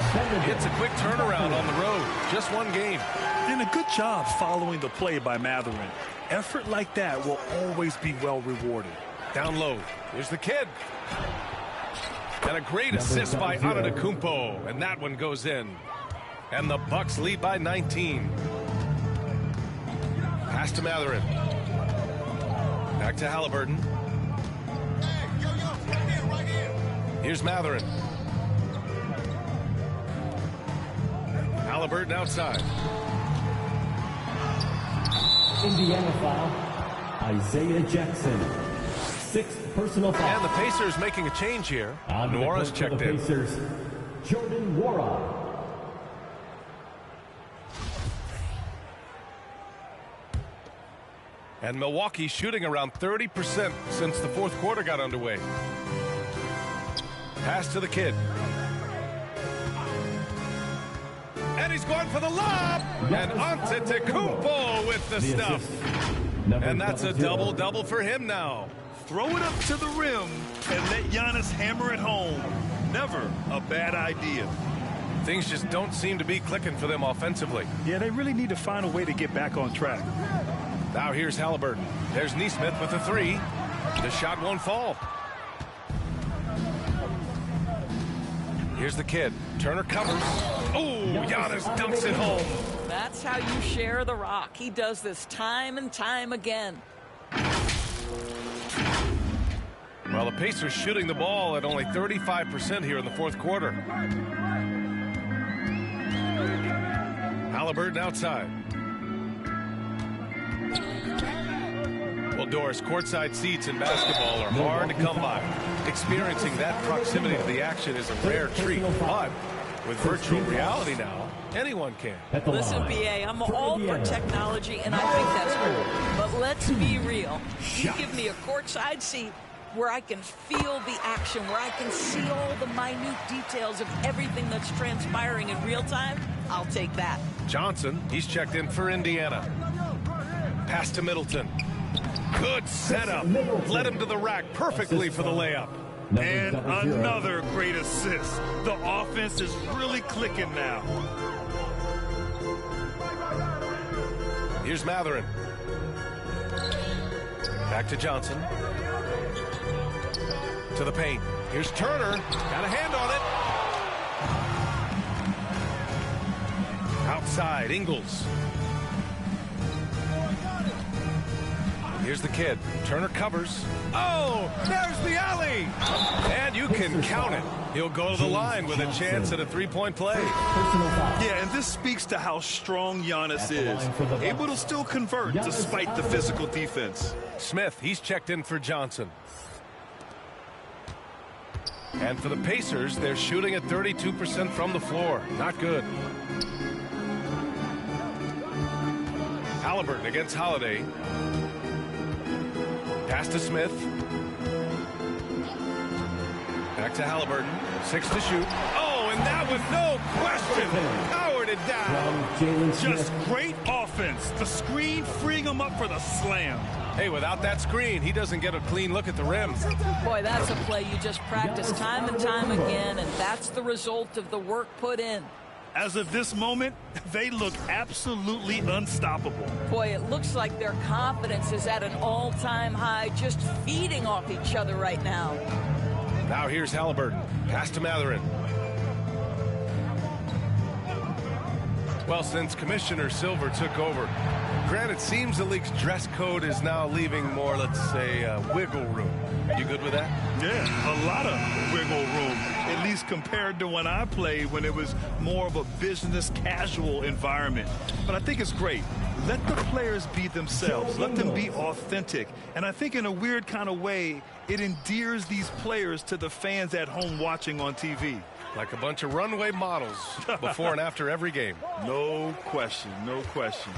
It's a quick turnaround on the road. Just 1 game. And a good job following the play by Matherin. Effort like that will always be well rewarded. Down low. Here's the kid. And a great assist by Antetokounmpo. And that one goes in. And the Bucks lead by 19. Pass to Matherin. Back to Halliburton. Here's Matherin. Halliburton outside. Indiana foul. Isaiah Jackson. 6th personal foul. And the Pacers making a change here. Noira's checked in. Pacers, Jordan Nwora. And Milwaukee shooting around 30% since the fourth quarter got underway. Pass to the kid. And he's going for the lob. And Antetokounmpo with the stuff. And that's a double-double for him now. Throw it up to the rim and let Giannis hammer it home. Never a bad idea. Things just don't seem to be clicking for them offensively. Yeah, they really need to find a way to get back on track. Now here's Halliburton. There's Nesmith with the three. The shot won't fall. Here's the kid. Turner covers. Oh, Giannis dunks it home. That's how you share the rock. He does this time and time again. Well, the Pacers shooting the ball at only 35% here in the fourth quarter. Halliburton outside. Well, Doris, courtside seats in basketball are hard to come by. Experiencing that proximity to the action is a rare treat, but with virtual reality now, anyone can. Listen, BA, I'm all for technology, and I think that's cool. But let's be real. You give me a courtside seat where I can feel the action, where I can see all the minute details of everything that's transpiring in real time, I'll take that. Johnson, he's checked in for Indiana. Pass to Middleton. Good setup. Led him to the rack perfectly for the layup. And another great assist. The offense is really clicking now. Here's Matherin. Back to Johnson. To the paint. Here's Turner. Got a hand on it. Outside, Ingles. Here's the kid. Turner covers. Oh, there's the alley. And you can count it. He'll go to the line with a chance at a three-point play. Yeah, and this speaks to how strong Giannis is. Able to still convert despite the physical defense. Smith, he's checked in for Johnson. And for the Pacers, they're shooting at 32% from the floor. Not good. Halliburton against Holiday. Pass to Smith. Back to Halliburton. 6 to shoot. Oh, and that was no question. Powered it down. Just great offense. The screen freeing him up for the slam. Hey, without that screen, he doesn't get a clean look at the rim. Boy, that's a play you just practice time and time again, and that's the result of the work put in. As of this moment, they look absolutely unstoppable. Boy, it looks like their confidence is at an all-time high, just feeding off each other right now. Now here's Halliburton. Pass to Matherin. Well, since Commissioner Silver took over, granted, it seems the league's dress code is now leaving more, let's say, wiggle room. You good with that? Yeah, a lot of wiggle room, at least compared to when I played, when it was more of a business casual environment. But I think it's great. Let the players be themselves. Let them be authentic. And I think in a weird kind of way, it endears these players to the fans at home watching on TV. Like a bunch of runway models before and after every game. No question, no question.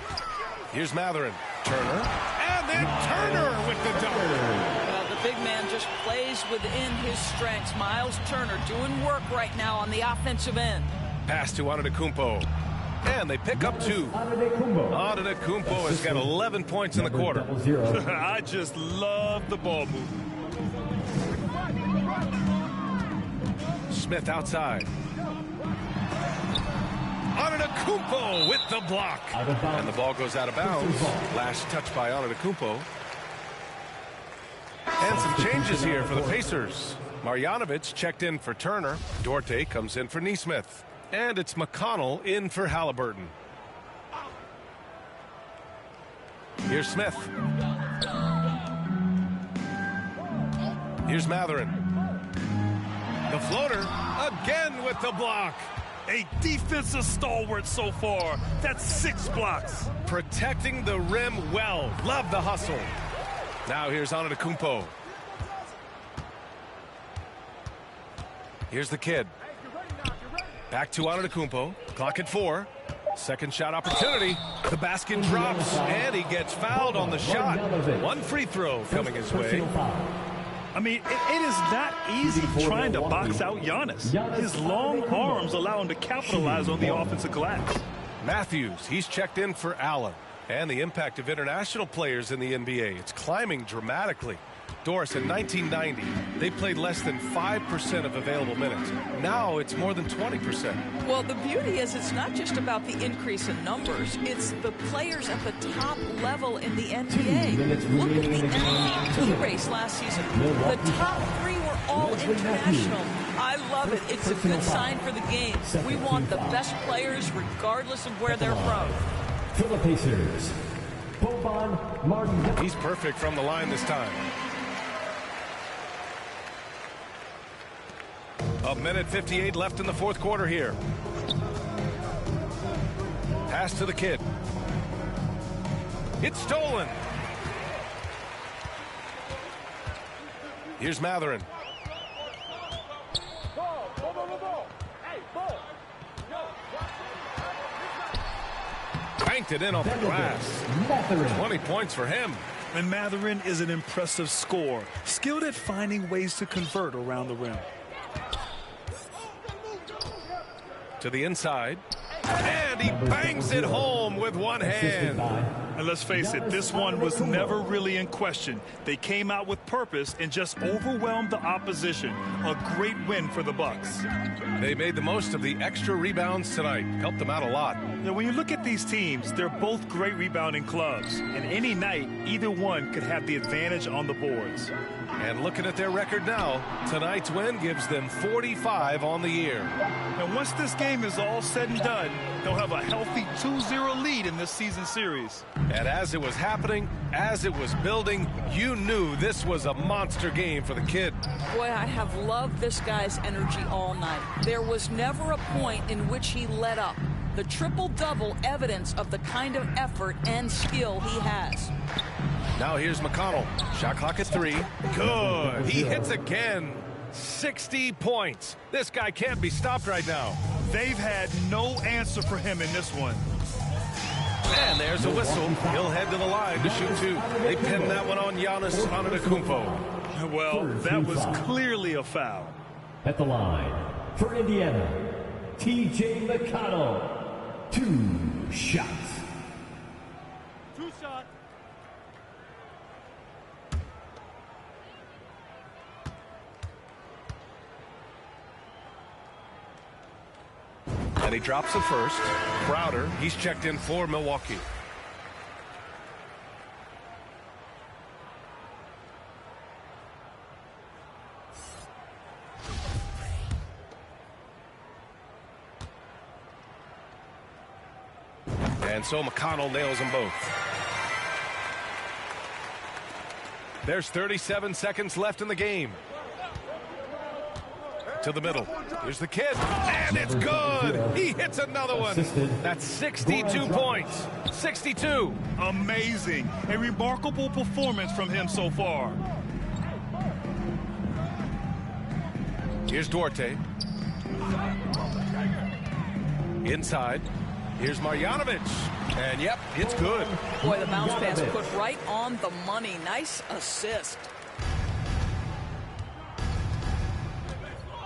Here's Matherin. Turner. And then Turner with the dunk. Well, the big man just plays within his strengths. Miles Turner doing work right now on the offensive end. Pass to Antetokounmpo. And they pick up 2. Antetokounmpo has got 11 points in the quarter. I just love the ball movement. Smith outside. Antetokounmpo with the block. And the ball goes out of bounds. Last touch by Antetokounmpo. And some changes here for the Pacers. Marjanovic checked in for Turner. Duarte comes in for Nesmith. And it's McConnell in for Halliburton. Here's Smith. Here's Matherin. The floater again with the block. A defensive stalwart so far. That's 6 blocks. Protecting the rim well. Love the hustle. Now here's Antetokounmpo. Here's the kid. Back to Antetokounmpo. Clock at 4. Second shot opportunity. The basket drops, and he gets fouled on the shot. One free throw coming his way. I mean, it is not easy trying to box out Giannis. His long arms allow him to capitalize on the offensive glass. Matthews, he's checked in for Allen. And the impact of international players in the NBA, it's climbing dramatically. Doris, in 1990, they played less than 5% of available minutes. Now it's more than 20%. Well, the beauty is it's not just about the increase in numbers. It's the players at the top level in the NBA. Look at the MVP race last season. The top 3 were all international. I love it. It's a good sign for the game. We want the best players regardless of where they're from. For the Pacers, Boban Martin. He's perfect from the line this time. A minute 58 left in the fourth quarter here. Pass to the kid. It's stolen. Here's Matherin. Banked it in off the glass. 20 points for him. And Matherin is an impressive scorer, skilled at finding ways to convert around the rim. To the inside, and he bangs it home with one hand. And let's face it, this one was never really in question. They came out with purpose and just overwhelmed the opposition. A great win for the Bucks. They made the most of the extra rebounds tonight. Helped them out a lot. Now, when you look at these teams, they're both great rebounding clubs. And any night, either one could have the advantage on the boards. And looking at their record now, tonight's win gives them 45 on the year. And once this game is all said and done, they'll have a healthy 2-0 lead in this season series. And as it was happening, as it was building, you knew this was a monster game for the kid. Boy, I have loved this guy's energy all night. There was never a point in which he let up. The triple-double evidence of the kind of effort and skill he has. Now here's McConnell. Shot clock at 3. Good. He hits again. 60 points. This guy can't be stopped right now. They've had no answer for him in this one. And there's a whistle. He'll head to the line to shoot 2. They pinned that one on Giannis Antetokounmpo. Well, that was clearly a foul. At the line for Indiana, T.J. McConnell. 2 shots. 2 shots. And he drops it first. Crowder, he's checked in for Milwaukee. And so McConnell nails them both. There's 37 seconds left in the game. To the middle. Here's the kid. And it's good. He hits another one. That's 62 points. 62. Amazing. A remarkable performance from him so far. Here's Duarte. Inside. Here's Marjanovic. And yep, it's good. Boy, the bounce pass put right on the money. Nice assist.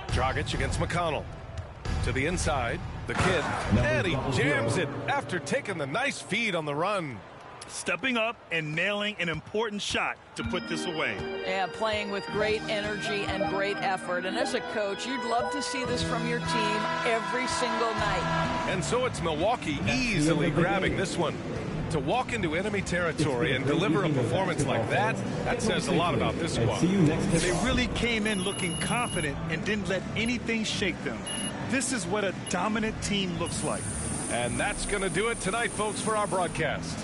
Dragic against McConnell. To the inside, the kid, and he jams it after taking the nice feed on the run. Stepping up and nailing an important shot to put this away. Yeah, playing with great energy and great effort. And as a coach, you'd love to see this from your team every single night. And so it's Milwaukee easily grabbing this one. To walk into enemy territory and deliver a performance like that, that says a lot about this squad. They really came in looking confident and didn't let anything shake them. This is what a dominant team looks like. And that's going to do it tonight, folks, for our broadcast.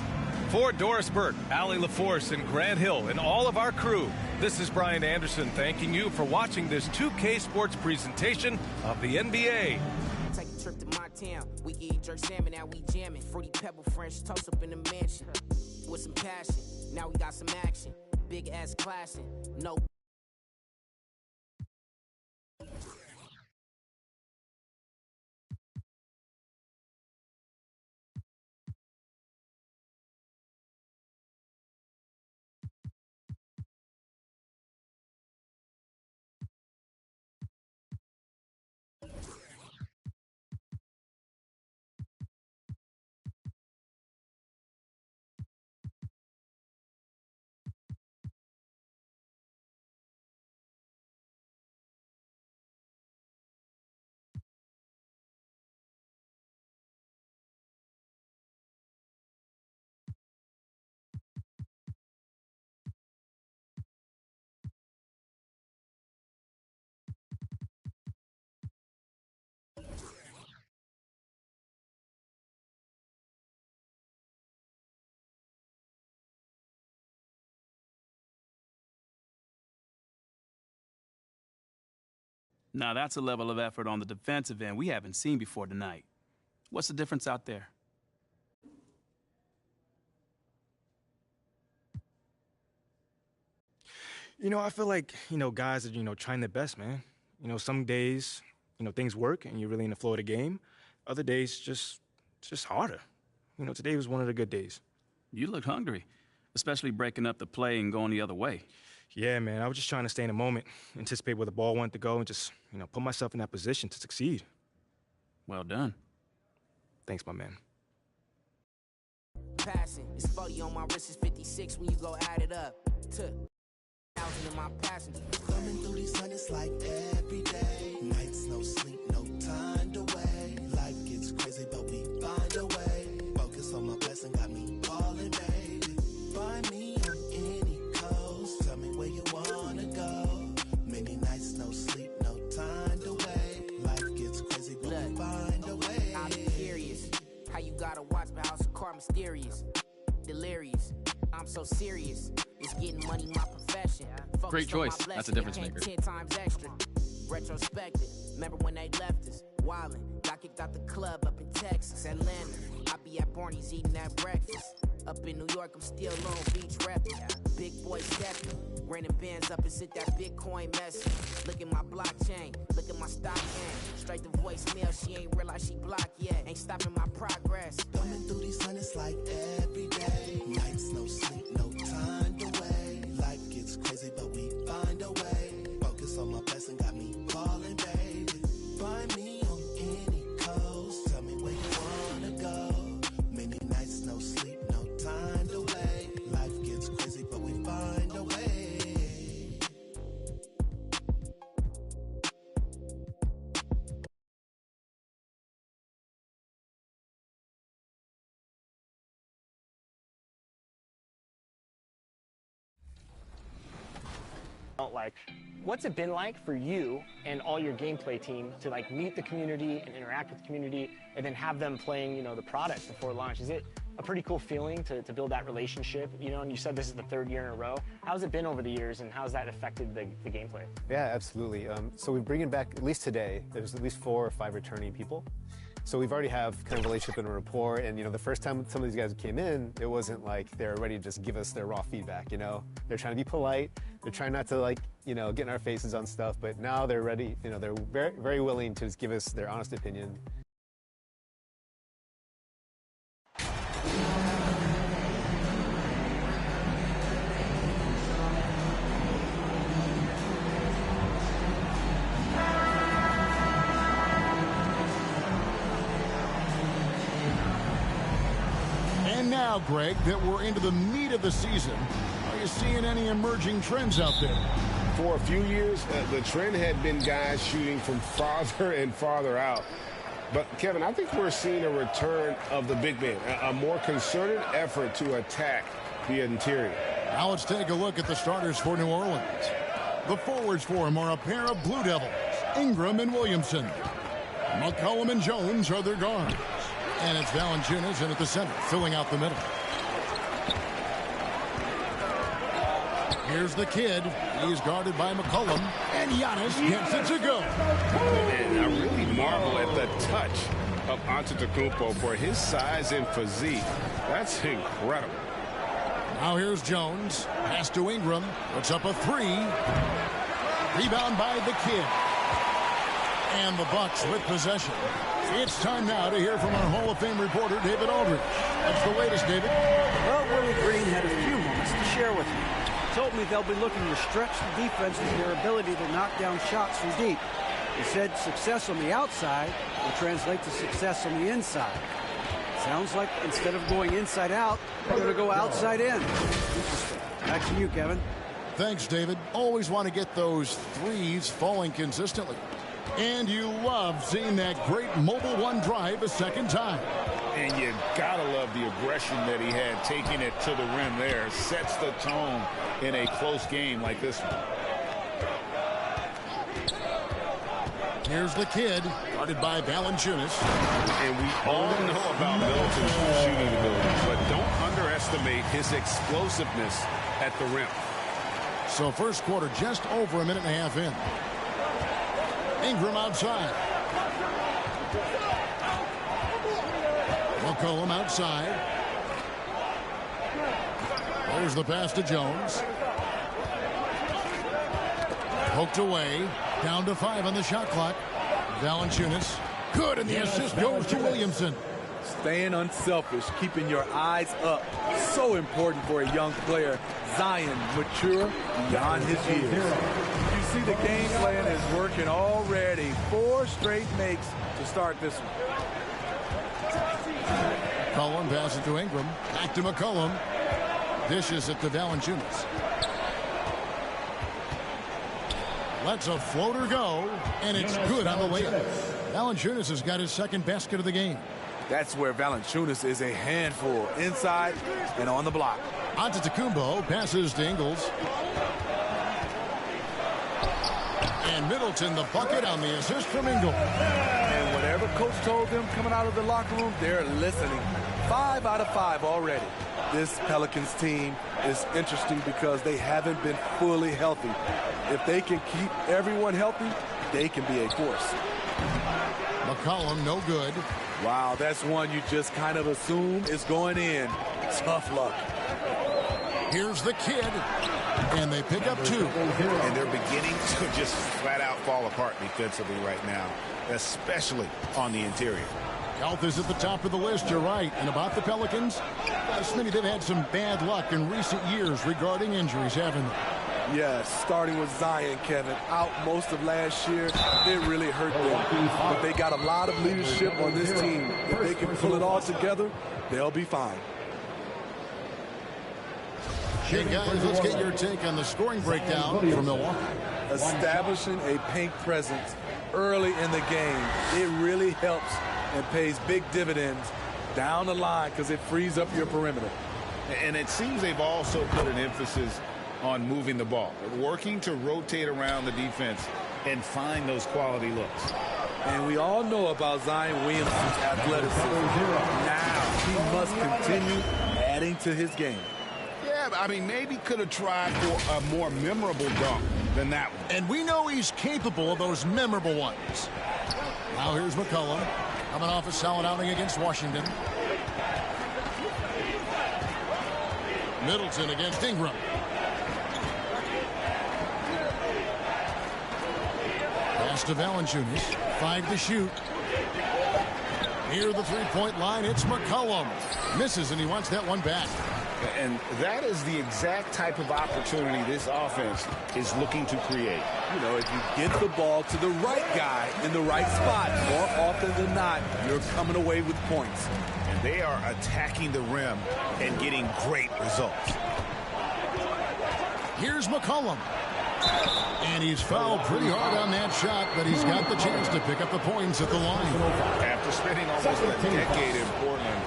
For Doris Burke, Allie LaForce, and Grant Hill, and all of our crew, this is Brian Anderson thanking you for watching this 2K Sports presentation of the NBA. Take a trip to my town. We eat jerk salmon, now we jamming. Fruity pebble French toast up in the mansion. With some passion, now we got some action. Big ass clashing, no Now, that's a level of effort on the defensive end we haven't seen before tonight. What's the difference out there? I feel like, guys are, trying their best, man. Some days, things work and you're really in the flow of the game. Other days, it's just harder. Today was one of the good days. You look hungry, especially breaking up the play and going the other way. Yeah, man, I was just trying to stay in the moment, anticipate where the ball wanted to go, and just, put myself in that position to succeed. Well done. Thanks, my man. Passing, it's 40 on my wrist, is 56 when you go add it up. 1,000 in my passenger. Coming through these hundreds like every day. Nights, no sleep, no time to wait. Life gets crazy, but we find a way. Focus on my blessing, got me falling, baby. Find me on any coast. Tell me where you wanna go. Many nights, no sleep, no time to wait. Life gets crazy, but we find a way. I'm curious how you gotta watch my house of car mysterious, delirious. I'm so serious. It's getting money, my profession. Focused Great choice. That's a difference maker. 10 times extra. Retrospective. Remember when they left us? Wildin'. Got kicked out the club up in Texas, Atlanta. I be at Barney's eating that breakfast. Up in New York, I'm still Long Beach reppin'. Big boy steppin'. Renting bands up and sit that Bitcoin message. Look at my blockchain. Look at my stock game. Straight to voicemail. She ain't realized she blocked yet. Ain't stopping my progress. Coming through these hundreds like every day. Nights, no sleep, no time to wait. Life gets crazy, but we find a way. Focus on my blessing, got me falling, baby. Find me on any coast. Tell me where you wanna go. Many nights, no sleep, no time to wait. Life gets crazy, but we find a way. Like, what's it been like for you and all your gameplay team to like meet the community and interact with the community and then have them playing, the product before launch? Is it a pretty cool feeling to build that relationship, and you said this is the 3rd year in a row. How's it been over the years and how's that affected the gameplay? Yeah, absolutely. So we're bringing back, at least today, there's at least 4 or 5 returning people. So we've already have kind of relationship and rapport, and the first time some of these guys came in, it wasn't like they're ready to just give us their raw feedback, They're trying to be polite, they're trying not to get in our faces on stuff, but now they're ready, they're very, very willing to just give us their honest opinion. Now, Greg, that we're into the meat of the season, are you seeing any emerging trends out there? For a few years, the trend had been guys shooting from farther and farther out. But, Kevin, I think we're seeing a return of the big man, a more concerted effort to attack the interior. Now let's take a look at the starters for New Orleans. The forwards for him are a pair of Blue Devils, Ingram and Williamson. McCollum and Jones are their guards. And it's Valanciunas in at the center, filling out the middle. Here's the kid. He's guarded by McCollum. And Giannis gets it to go. And I really marvel at the touch of Antetokounmpo for his size and physique. That's incredible. Now here's Jones. Pass to Ingram. Puts up a 3. Rebound by the kid. And the Bucks with possession. It's time now to hear from our Hall of Fame reporter, David Aldridge. What's the latest, David? Well, Willie Green had a few moments to share with me. He told me they'll be looking to stretch the defense with their ability to knock down shots from deep. He said success on the outside will translate to success on the inside. Sounds like instead of going inside out, they're going to go outside in. Interesting. Back to you, Kevin. Thanks, David. Always want to get those threes falling consistently. And you love seeing that great mobile one drive a second time. And you gotta love the aggression that he had, taking it to the rim there. Sets the tone in a close game like this one. Here's the kid, guarded by Valanciunas. And we all know about Middleton's shooting abilities, but don't underestimate his explosiveness at the rim. So first quarter just over a minute and a half in. Ingram outside. McCollum outside. There's the pass to Jones. Poked away. Down to 5 on the shot clock. Valanciunas. Good, and the assist goes to Williamson. Staying unselfish, keeping your eyes up. So important for a young player. Zion, mature beyond his years. You see the game plan is working already. 4 straight makes to start this one. McCollum passes to Ingram. Back to McCollum. Dishes it to Valanciunas. Lets a floater go, and it's good on the layup. Valanciunas has got his second basket of the game. That's where Valanciunas is a handful, inside and on the block. Antetokounmpo passes to Ingles. And Middleton the bucket on the assist from Ingles. And whatever coach told them coming out of the locker room, they're listening. 5 out of 5 already. This Pelicans team is interesting because they haven't been fully healthy. If they can keep everyone healthy, they can be a force. McCollum, no good. Wow, that's one you just kind of assume is going in. Tough luck. Here's the kid, and they pick up 2. And they're beginning to just flat out fall apart defensively right now, especially on the interior. Health is at the top of the list, you're right. And about the Pelicans, Smitty, they've had some bad luck in recent years regarding injuries, haven't they? Yes, starting with Zion, Kevin, out most of last year. It really hurt them. But they got a lot of leadership on this team. If they can pull it all together, they'll be fine. Hey, guys, let's get your take on the scoring breakdown from Milwaukee. Establishing a paint presence early in the game, it really helps and pays big dividends down the line because it frees up your perimeter. And it seems they've also put an emphasis on moving the ball, working to rotate around the defense and find those quality looks. And we all know about Zion Williamson's athleticism. Now he must continue adding to his game. Yeah, I mean, maybe could have tried for a more memorable dunk than that one. And we know he's capable of those memorable ones. Now here's McCollum coming off a solid outing against Washington. Middleton against Ingram. Pass to Valanciunas. 5 to shoot. Near the three-point line, it's McCollum. Misses, and he wants that one back. And that is the exact type of opportunity this offense is looking to create. You know, if you get the ball to the right guy in the right spot, more often than not, you're coming away with points. And they are attacking the rim and getting great results. Here's McCollum. And he's fouled pretty hard on that shot, but he's got the chance to pick up the points at the line. After spending almost a decade in Portland,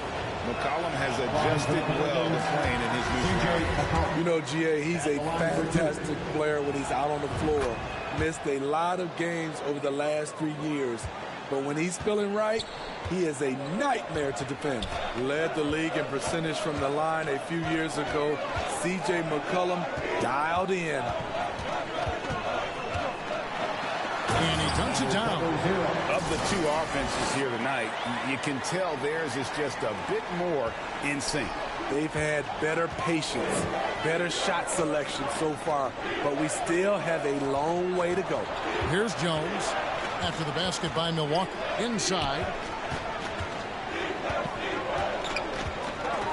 McCollum has adjusted well to playing in his new area. You know, GA, he's a fantastic player when he's out on the floor. Missed a lot of games over the last 3 years. But when he's feeling right, he is a nightmare to defend. Led the league in percentage from the line a few years ago. C.J. McCollum dialed in. And he dunks it down. Of the two offenses here tonight, you can tell theirs is just a bit more in sync. They've had better patience, better shot selection so far, but we still have a long way to go. Here's Jones after the basket by Milwaukee. Inside.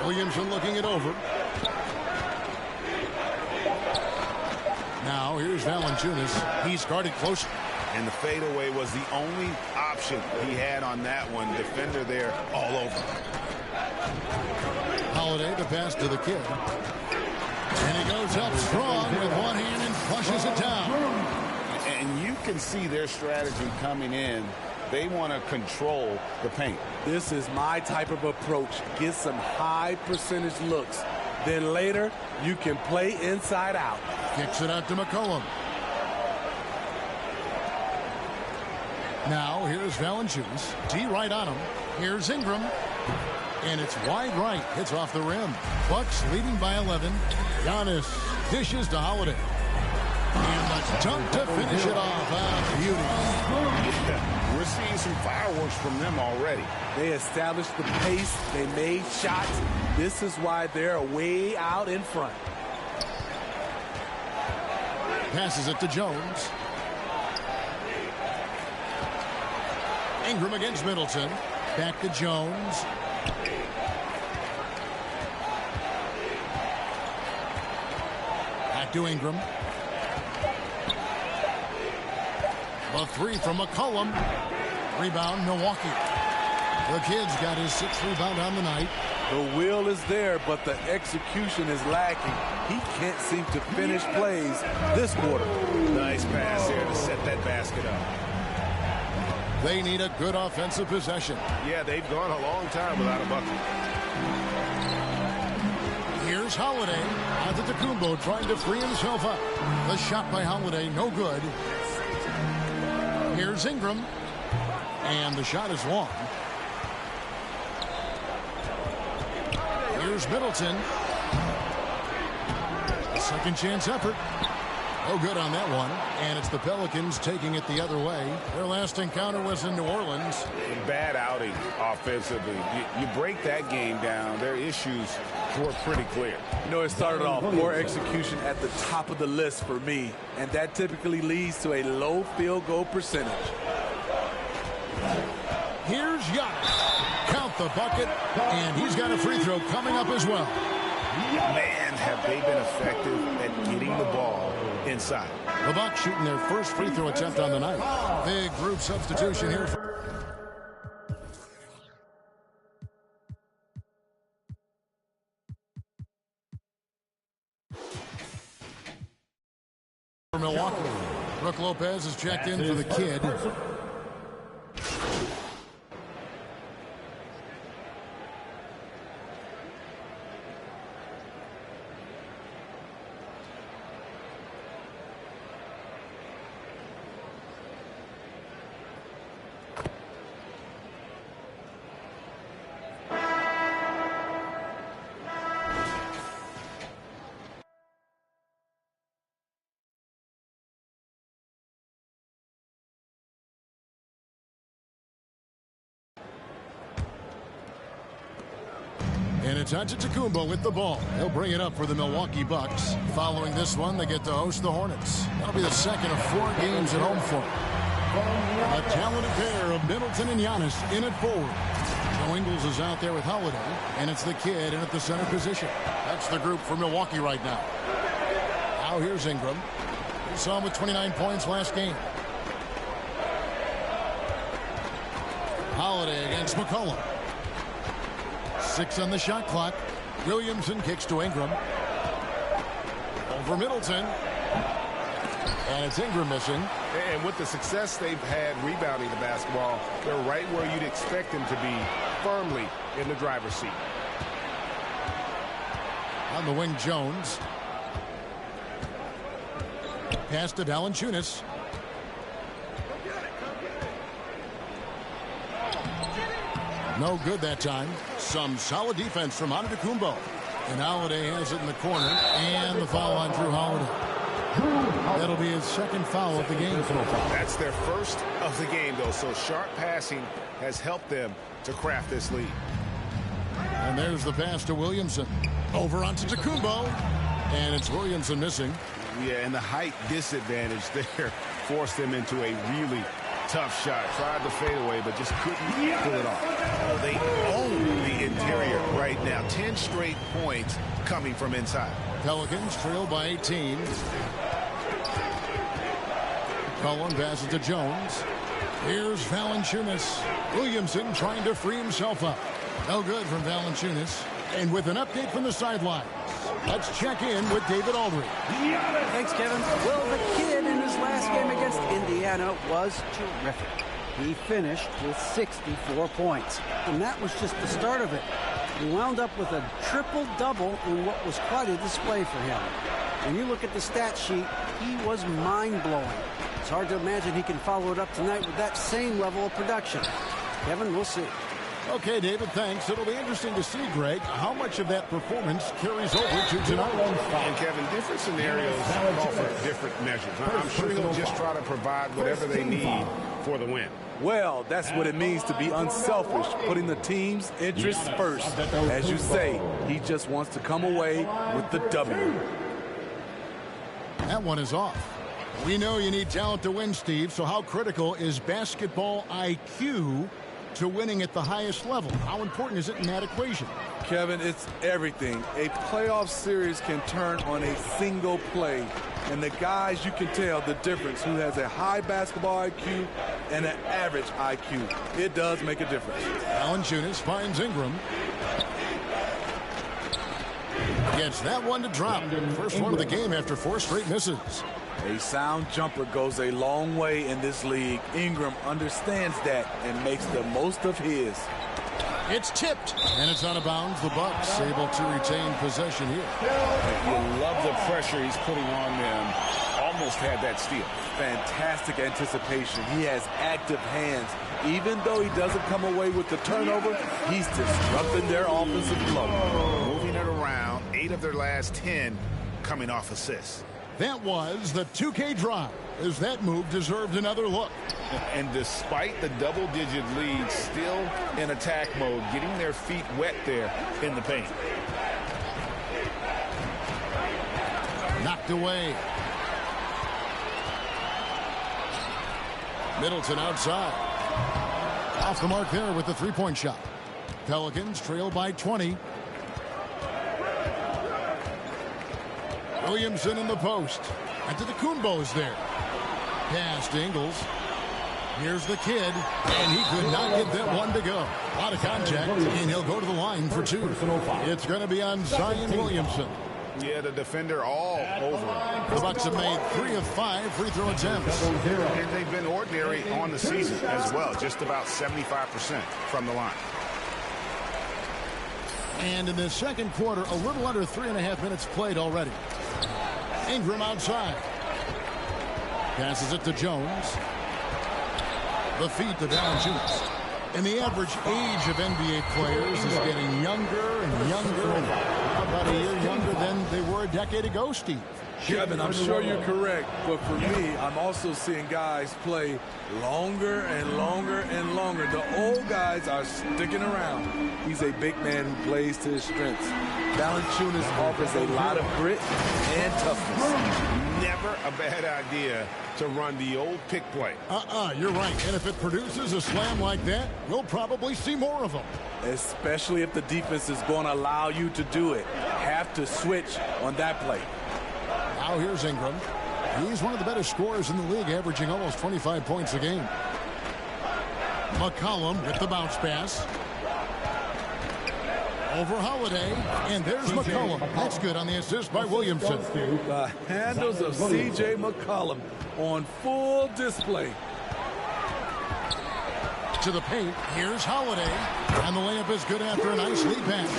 Williamson looking it over. Now here's Valanciunas. He's guarded close. And the fadeaway was the only option he had on that one. Defender there all over. Holiday the pass to the kid. And he goes up strong with one hand and flushes it down. And you can see their strategy coming in. They want to control the paint. This is my type of approach. Get some high percentage looks. Then later, you can play inside out. Kicks it out to McCollum. Now, here's Valanciunas. D right on him. Here's Ingram. And it's wide right. Hits off the rim. Bucks leading by 11. Giannis dishes to Holiday. And the dunk to finish it off. Beauty. We're seeing some fireworks from them already. They established the pace. They made shots. This is why they're way out in front. Passes it to Jones. Ingram against Middleton. Back to Jones. Back to Ingram. The three from McCollum. Rebound, Milwaukee. The kid's got his 6th rebound on the night. The will is there, but the execution is lacking. He can't seem to finish plays this quarter. Nice pass here to set that basket up. They need a good offensive possession. Yeah, they've gone a long time without a bucket. Here's Holiday. Antetokounmpo trying to free himself up. The shot by Holiday, no good. Here's Ingram. And the shot is long. Here's Middleton. Second chance effort. No good on that one. And it's the Pelicans taking it the other way. Their last encounter was in New Orleans. Bad outing offensively. You break that game down, their issues were pretty clear. You know, it started off poor execution at the top of the list for me, and that typically leads to a low field goal percentage. Here's Giannis. Count the bucket, and he's got a free throw coming up as well. Man, have they been effective at getting the ball inside. The Bucks shooting their first free throw attempt on the night. Big group substitution here. For Milwaukee, Brook Lopez is checked in for the kid. And it's Antetokounmpo with the ball. He'll bring it up for the Milwaukee Bucks. Following this one, they get to host the Hornets. That'll be the second of 4 games at home for them. A talented pair of Middleton and Giannis in at forward. Joe Ingles is out there with Holiday, and it's the kid in at the center position. That's the group for Milwaukee right now. Now here's Ingram. We saw him with 29 points last game. Holiday against McCollum. 6 on the shot clock. Williamson kicks to Ingram. Over Middleton. And it's Ingram missing. And with the success they've had rebounding the basketball, they're right where you'd expect them to be, firmly in the driver's seat. On the wing, Jones. Pass to Valanciunas. No good that time. Some solid defense from Antetokounmpo. And Holiday has it in the corner. And the foul on Drew Holiday. That'll be his second foul of the game so far. That's their first of the game, though. So sharp passing has helped them to craft this lead. And there's the pass to Williamson. Over onto Antetokounmpo. And it's Williamson missing. Yeah, and the height disadvantage there forced them into a really tough shot. Tried to fade away, but just couldn't pull it off. Oh, they own the interior right now. 10 straight points coming from inside. Pelicans trail by 18. Cullen passes to Jones. Here's Valanciunas. Williamson trying to free himself up. No good from Valanciunas. And with an update from the sidelines, let's check in with David Aldridge. Thanks, Kevin. Well, the kid in his last game against Indiana was terrific. He finished with 64 points. And that was just the start of it. He wound up with a triple-double in what was quite a display for him. When you look at the stat sheet, he was mind-blowing. It's hard to imagine he can follow it up tonight with that same level of production. Kevin, we'll see. Okay, David, thanks. It'll be interesting to see, Greg, how much of that performance carries over to tonight. And, Kevin, different scenarios call for different measures. I'm sure he'll just try to provide whatever they need for for the win. Well, that's what it means to be unselfish, putting the team's interests first. As you say, he just wants to come away with the W. That one is off. We know you need talent to win, Steve, so how critical is basketball IQ to winning at the highest level? How important is it in that equation? Kevin, it's everything. A playoff series can turn on a single play. And the guys, you can tell the difference who has a high basketball IQ and an average IQ. It does make a difference. Valanciunas finds Ingram. Gets that one to drop. First one of the game after 4 straight misses. A sound jumper goes a long way in this league. Ingram understands that and makes the most of his. It's tipped, and it's out of bounds. The Bucks able to retain possession here. You love the pressure he's putting on them. Almost had that steal. Fantastic anticipation. He has active hands. Even though he doesn't come away with the turnover, he's disrupting their offensive flow. Moving it around, 8 of their last 10 coming off assists. That was the 2K drive, as that move deserved another look. And despite the double-digit lead, still in attack mode, getting their feet wet there in the paint. Knocked away. Middleton outside. Off the mark there with the three-point shot. Pelicans trail by 20. Williamson in the post. Antetokounmpo's there. Pass to Ingles. Here's the kid, and he could not get that one to go. A lot of contact, and he'll go to the line for 2. It's going to be on Zion Williamson. Yeah, the defender all over him. The Bucks have made 3 of 5 free throw attempts. And they've been ordinary on the season as well, just about 75% from the line. And in the second quarter, a little under 3.5 minutes played already. Ingram outside. Passes it to Jones. The feet to Valanciunas. And the average age of NBA players is getting younger and younger. About a year younger than they were a decade ago, Steve. Kevin, I'm sure you're correct, but for me, I'm also seeing guys play longer and longer and longer. The old guys are sticking around. He's a big man who plays to his strengths. Valanciunas offers a lot of grit and toughness. Never a bad idea to run the old pick play. You're right. And if it produces a slam like that, we'll probably see more of them. Especially if the defense is going to allow you to do it. Have to switch on that play. Now here's Ingram. He's one of the better scorers in the league, averaging almost 25 points a game. McCollum with the bounce pass. Over Holiday, and there's McCollum. That's good on the assist by Williamson. The handles of C.J. McCollum on full display. To the paint, here's Holiday, and the layup is good after a nice lead pass.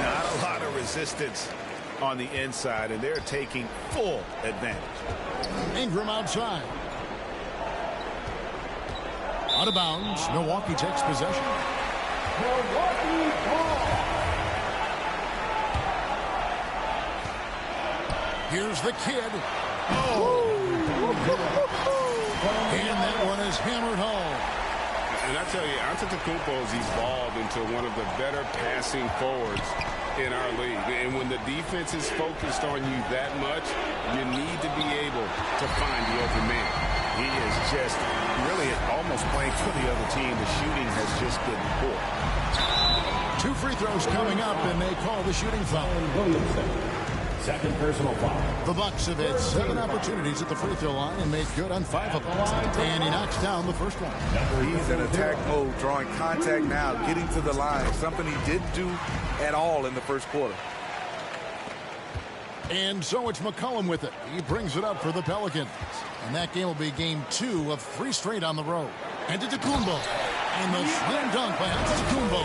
Not a lot of resistance on the inside, and they're taking full advantage. Ingram outside. Out of bounds. Milwaukee takes possession. Milwaukee ball. Here's the kid. Oh! And that one is hammered home. And I tell you, Antetokounmpo's evolved into one of the better passing forwards in our league. And when the defense is focused on you that much, you need to be able to find the open man. He is just really almost playing for the other team. The shooting has just been poor. 2 free throws coming up, and they call the shooting foul. Second personal foul. The Bucks have had 7 opportunities at the free throw line and made good on 5 of them. And he knocks down the first one. He's in attack mode, drawing contact now, getting to the line, something he didn't do at all in the first quarter. And so it's McCollum with it. He brings it up for the Pelicans. And that game will be game 2 of 3 straight on the road. Antetokounmpo. And the slam dunk by Antetokounmpo.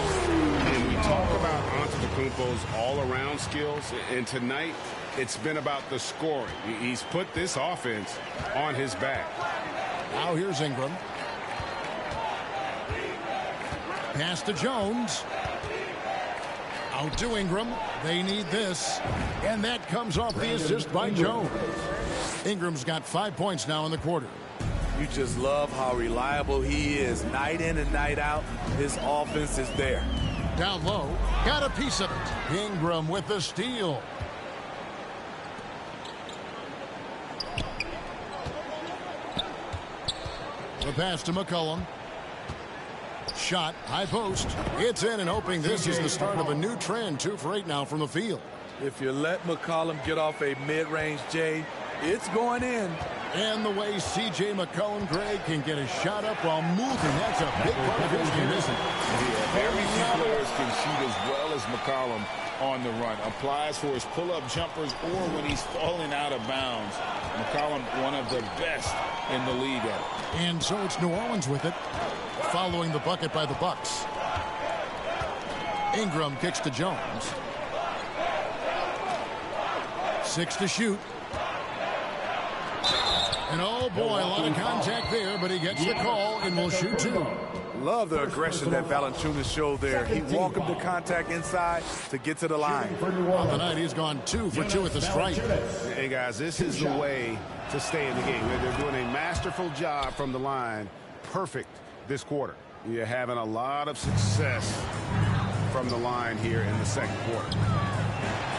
And we talk about Antetokounmpo's all-around skills, and tonight it's been about the scoring. He's put this offense on his back. Now here's Ingram. Pass to Jones. Out to Ingram. They need this. And that comes off the assist by Jones. Ingram's got 5 points now in the quarter. You just love how reliable he is. Night in and night out, his offense is there. Down low, got a piece of it. Ingram with the steal. The pass to McCollum. Shot, high post. It's in, and hoping this is the start of a new trend. 2 for 8 now from the field. If you let McCollum get off a mid-range J, it's going in. And the way C.J. McCollum, Greg, can get a shot up while moving, that's a big part of his game, isn't it? Yeah, very few players can shoot as well as McCollum on the run. Applies for his pull-up jumpers or when he's falling out of bounds. McCollum, one of the best in the league at it. And so it's New Orleans with it, following the bucket by the Bucks. Ingram kicks to Jones. 6 to shoot. And oh boy, a lot of contact there, but he gets the call and will shoot 2. Love the aggression that Valanciunas showed there. He welcomed the contact inside to get to the line. On the night, he's gone 2 for 2 at the stripe. Hey guys, this is the way to stay in the game. They're doing a masterful job from the line. Perfect this quarter. You're having a lot of success from the line here in the second quarter.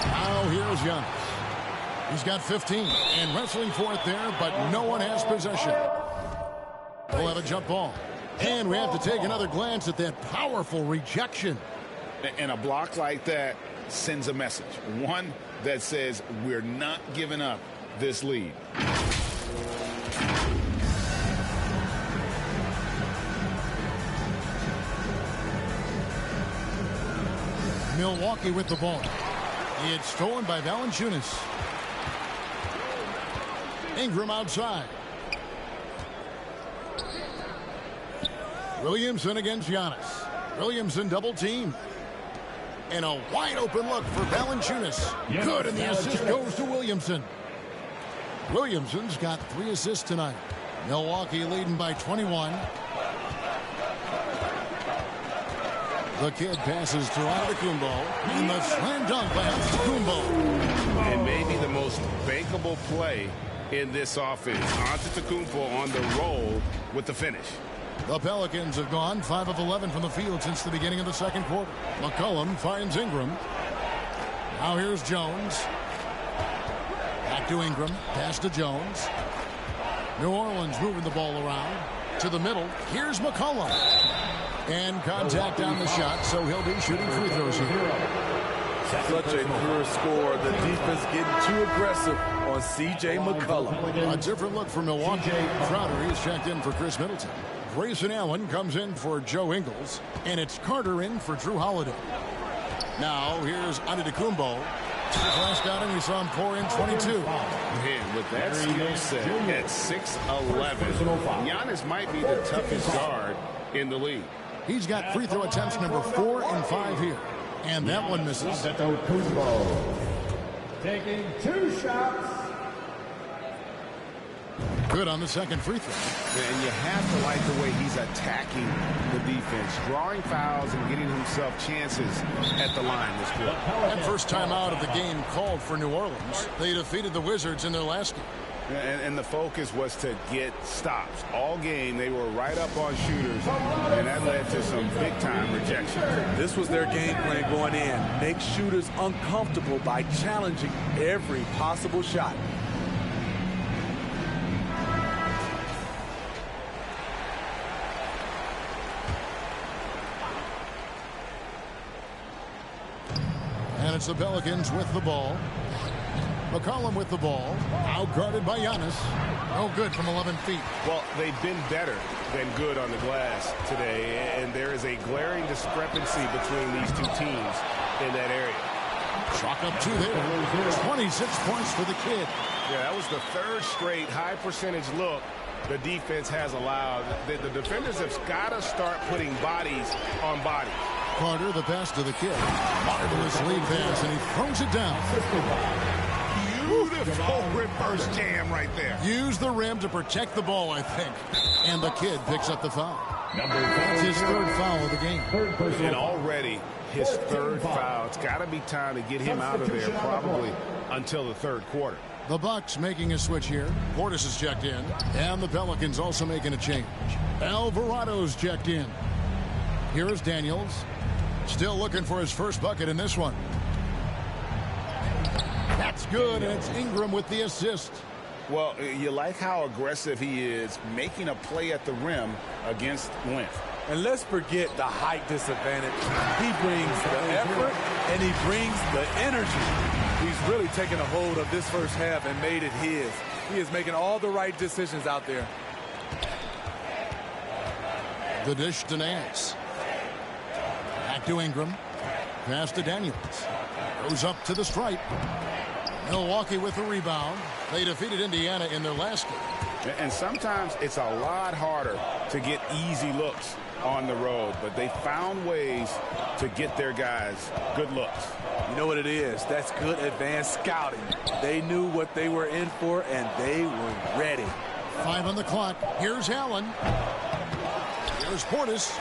Now here's Giannis. He's got 15 and wrestling for it there, but no one has possession. We'll have a jump ball. And we have to take another glance at that powerful rejection. And a block like that sends a message. One that says we're not giving up this lead. Milwaukee with the ball. It's stolen by Valanciunas. Ingram outside. Williamson against Giannis. Williamson double team. And a wide open look for Valanciunas. Good, and the assist goes to Williamson. Williamson's got 3 assists tonight. Milwaukee leading by 21. The kid passes to Antetokounmpo, and the slam dunk by Antetokounmpo. And maybe the most bankable play in this offense. Antetokounmpo on the roll with the finish. The Pelicans have gone 5 of 11 from the field since the beginning of the second quarter. McCollum finds Ingram. Now here's Jones. Back to Ingram. Pass to Jones. New Orleans moving the ball around. To the middle. Here's McCollum. And contact on the shot, so he'll be shooting free throws here. Such a pure score. The defense getting too aggressive on C.J. McCollum. A different look for Milwaukee. Crowder is checked in for Chris Middleton. Grayson Allen comes in for Joe Ingles. And it's Carter in for Drew Holiday. Now here's Antetokounmpo. His last outing, we saw him pour in 22. Man, with that skill set at 6'11", Giannis might be the toughest guard in the league. He's got free throw attempts number 4 and 5 here. And that one misses. Taking 2 shots. Good on the second free throw. And you have to like the way he's attacking the defense, drawing fouls and getting himself chances at the line this quarter. And first time out of the game called for New Orleans. They defeated the Wizards in their last game. And the focus was to get stops. All game, they were right up on shooters, and that led to some big-time rejections. This was their game plan going in. Make shooters uncomfortable by challenging every possible shot. And it's the Pelicans with the ball. McCollum with the ball. Outguarded by Giannis. No good from 11 feet. Well, they've been better than good on the glass today, and there is a glaring discrepancy between these two teams in that area. Chalk up 2 there. 26 points for the kid. Yeah, that was the 3rd straight high percentage look the defense has allowed. The defenders have got to start putting bodies on bodies. Carter, the pass to the kid. Marvelous lead pass, and he throws it down. Beautiful reverse jam right there. Use the rim to protect the ball, I think. And the kid picks up the foul. That's his 3rd foul of the game. And already his 3rd foul. It's got to be time to get him out of there probably until the 3rd quarter. The Bucks making a switch here. Portis is checked in. And the Pelicans also making a change. Alvarado's checked in. Here's Daniels. Still looking for his first bucket in this one. That's good, and it's Ingram with the assist. Well, you like how aggressive he is, making a play at the rim against length. And let's forget the height disadvantage. He brings the effort, and he brings the energy. He's really taken a hold of this first half and made it his. He is making all the right decisions out there. The dish to Nance. Back to Ingram. Pass to Daniels. Goes up to the stripe. Milwaukee with the rebound. They defeated Indiana in their last game. And sometimes it's a lot harder to get easy looks on the road, but they found ways to get their guys good looks. You know what it is? That's good advanced scouting. They knew what they were in for, and they were ready. 5 on the clock. Here's Allen. Here's Portis.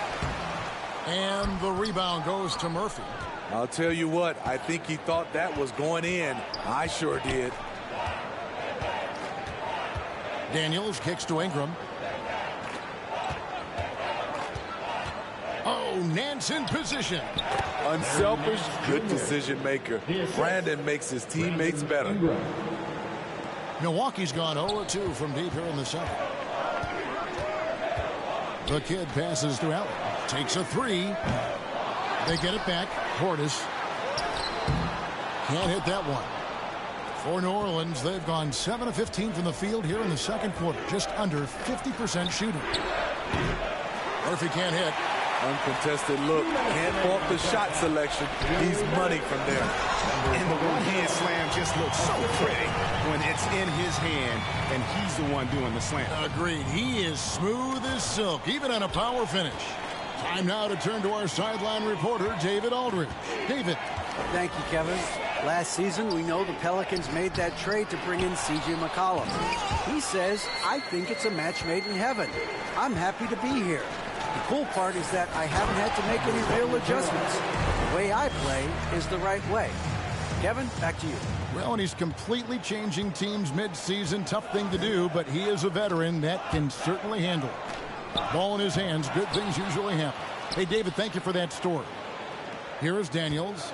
And the rebound goes to Murphy. I'll tell you what, I think he thought that was going in. I sure did. Daniels kicks to Ingram. Oh, Nance in position. Unselfish, good decision maker. Brandon makes his teammates better. Milwaukee's gone 0-2 from deep here in the second. The kid passes to Allen. Takes a 3. They get it back. Portis can't hit that one. For New Orleans, they've gone 7 of 15 from the field here in the second quarter. Just under 50% shooting. Murphy can't hit. Uncontested look. Can't fault the shot selection. He's money from there. And the one-hand slam just looks so pretty when it's in his hand and he's the one doing the slam. Agreed. He is smooth as silk, even on a power finish. Time now to turn to our sideline reporter, David Aldridge. David. Thank you, Kevin. Last season, we know the Pelicans made that trade to bring in C.J. McCollum. He says, I think it's a match made in heaven. I'm happy to be here. The cool part is that I haven't had to make any real adjustments. The way I play is the right way. Kevin, back to you. Well, and he's completely changing teams mid-season. Tough thing to do, but he is a veteran that can certainly handle it. Ball in his hands, good things usually happen. Hey, David, thank you for that story. Here is Daniels.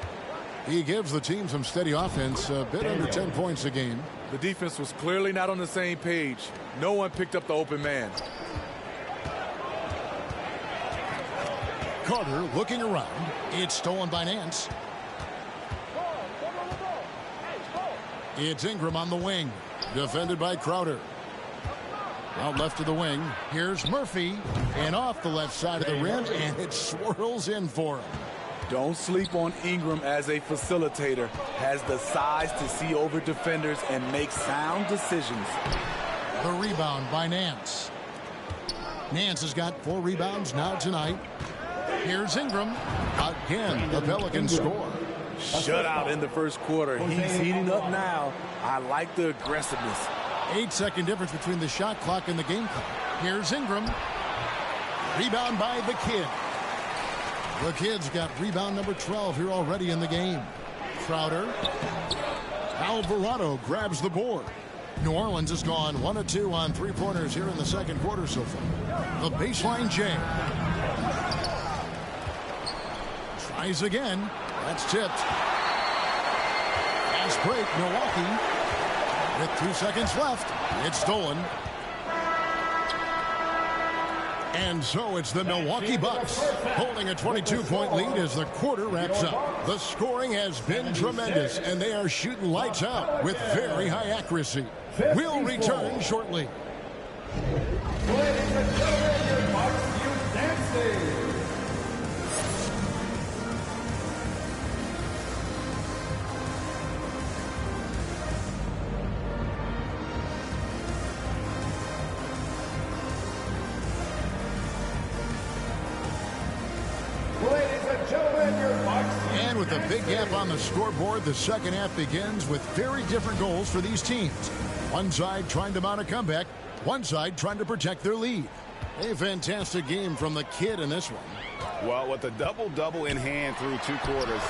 He gives the team some steady offense, a bit under 10 points a game. The defense was clearly not on the same page. No one picked up the open man. Carter looking around. It's stolen by Nance. It's Ingram on the wing. Defended by Crowder. Out left of the wing. Here's Murphy. And off the left side of the rim. And it swirls in for him. Don't sleep on Ingram as a facilitator. Has the size to see over defenders and make sound decisions. The rebound by Nance. Nance has got 4 rebounds now tonight. Here's Ingram. Again, the Pelicans score. Shutout in the first quarter. He's heating up now. I like the aggressiveness. 8-second difference between the shot clock and the game clock. Here's Ingram. Rebound by the kid. The kid's got rebound number 12 here already in the game. Crowder. Alvarado grabs the board. New Orleans has gone 1 of 2 on 3-pointers here in the second quarter so far. The baseline jam. Tries again. That's tipped. Fast break, Milwaukee. With 2 seconds left, it's stolen. And so it's the Milwaukee Bucks holding a 22-point lead as the quarter wraps up. The scoring has been tremendous, and they are shooting lights out with very high accuracy. We'll return shortly. Ladies and gentlemen, your Bucks youth dancing. And with a big gap on the scoreboard, the second half begins with very different goals for these teams. One side trying to mount a comeback, one side trying to protect their lead. A fantastic game from the kid in this one. Well, with a double-double in hand through 2 quarters,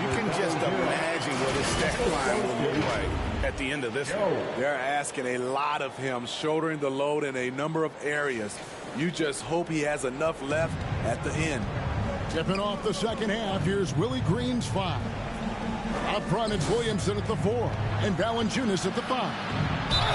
you can just imagine what his stat line will look like at the end of this one. They're asking a lot of him, shouldering the load in a number of areas. You just hope he has enough left at the end. Tipping off the second half, here's Willie Green's 5. Up front, it's Williamson at the 4, and Valanciunas at the 5.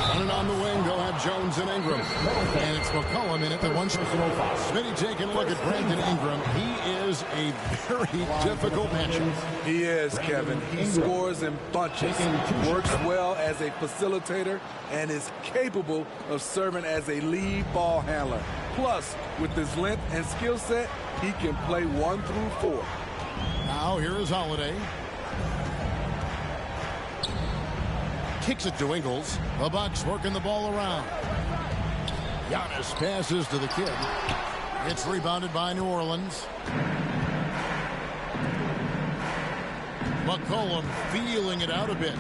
Running on the wing, they'll have Jones and Ingram. And it's McCollum in at the 1. Smitty taking a look at Brandon Ingram. He is a very difficult matchup. He is, Kevin. He scores in bunches, works well as a facilitator, and is capable of serving as a lead ball handler. Plus, with his length and skill set, he can play 1 through 4. Now, here is Holiday. Kicks it to Ingles. The Bucks working the ball around. Giannis passes to the kid. It's rebounded by New Orleans. McCollum feeling it out a bit.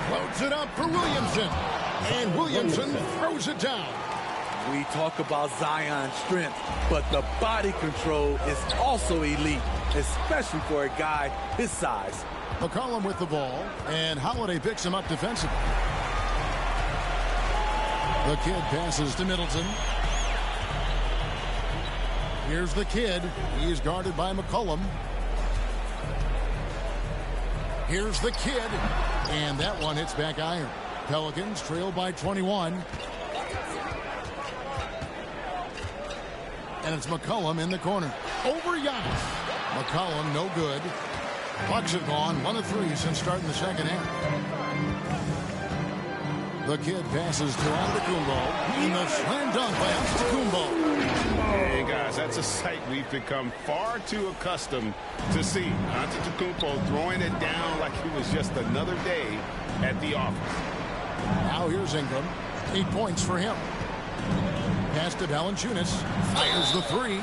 Floats it up for Williamson. And Williamson throws it down. We talk about Zion's strength, but the body control is also elite, especially for a guy his size. McCollum with the ball, and Holiday picks him up defensively. The kid passes to Middleton. Here's the kid. He's guarded by McCollum. Here's the kid, and that one hits back iron. Pelicans trail by 21. And it's McCollum in the corner. Over Giannis. McCollum no good. Bucks have gone 1 of 3 since starting the second half. The kid passes to Antetokounmpo. And the slam dunk by Antetokounmpo. Hey, guys, that's a sight we've become far too accustomed to see. Antetokounmpo throwing it down like it was just another day at the office. Now here's Ingram. 8 points for him. Pass to Valanciunas. Fires the 3.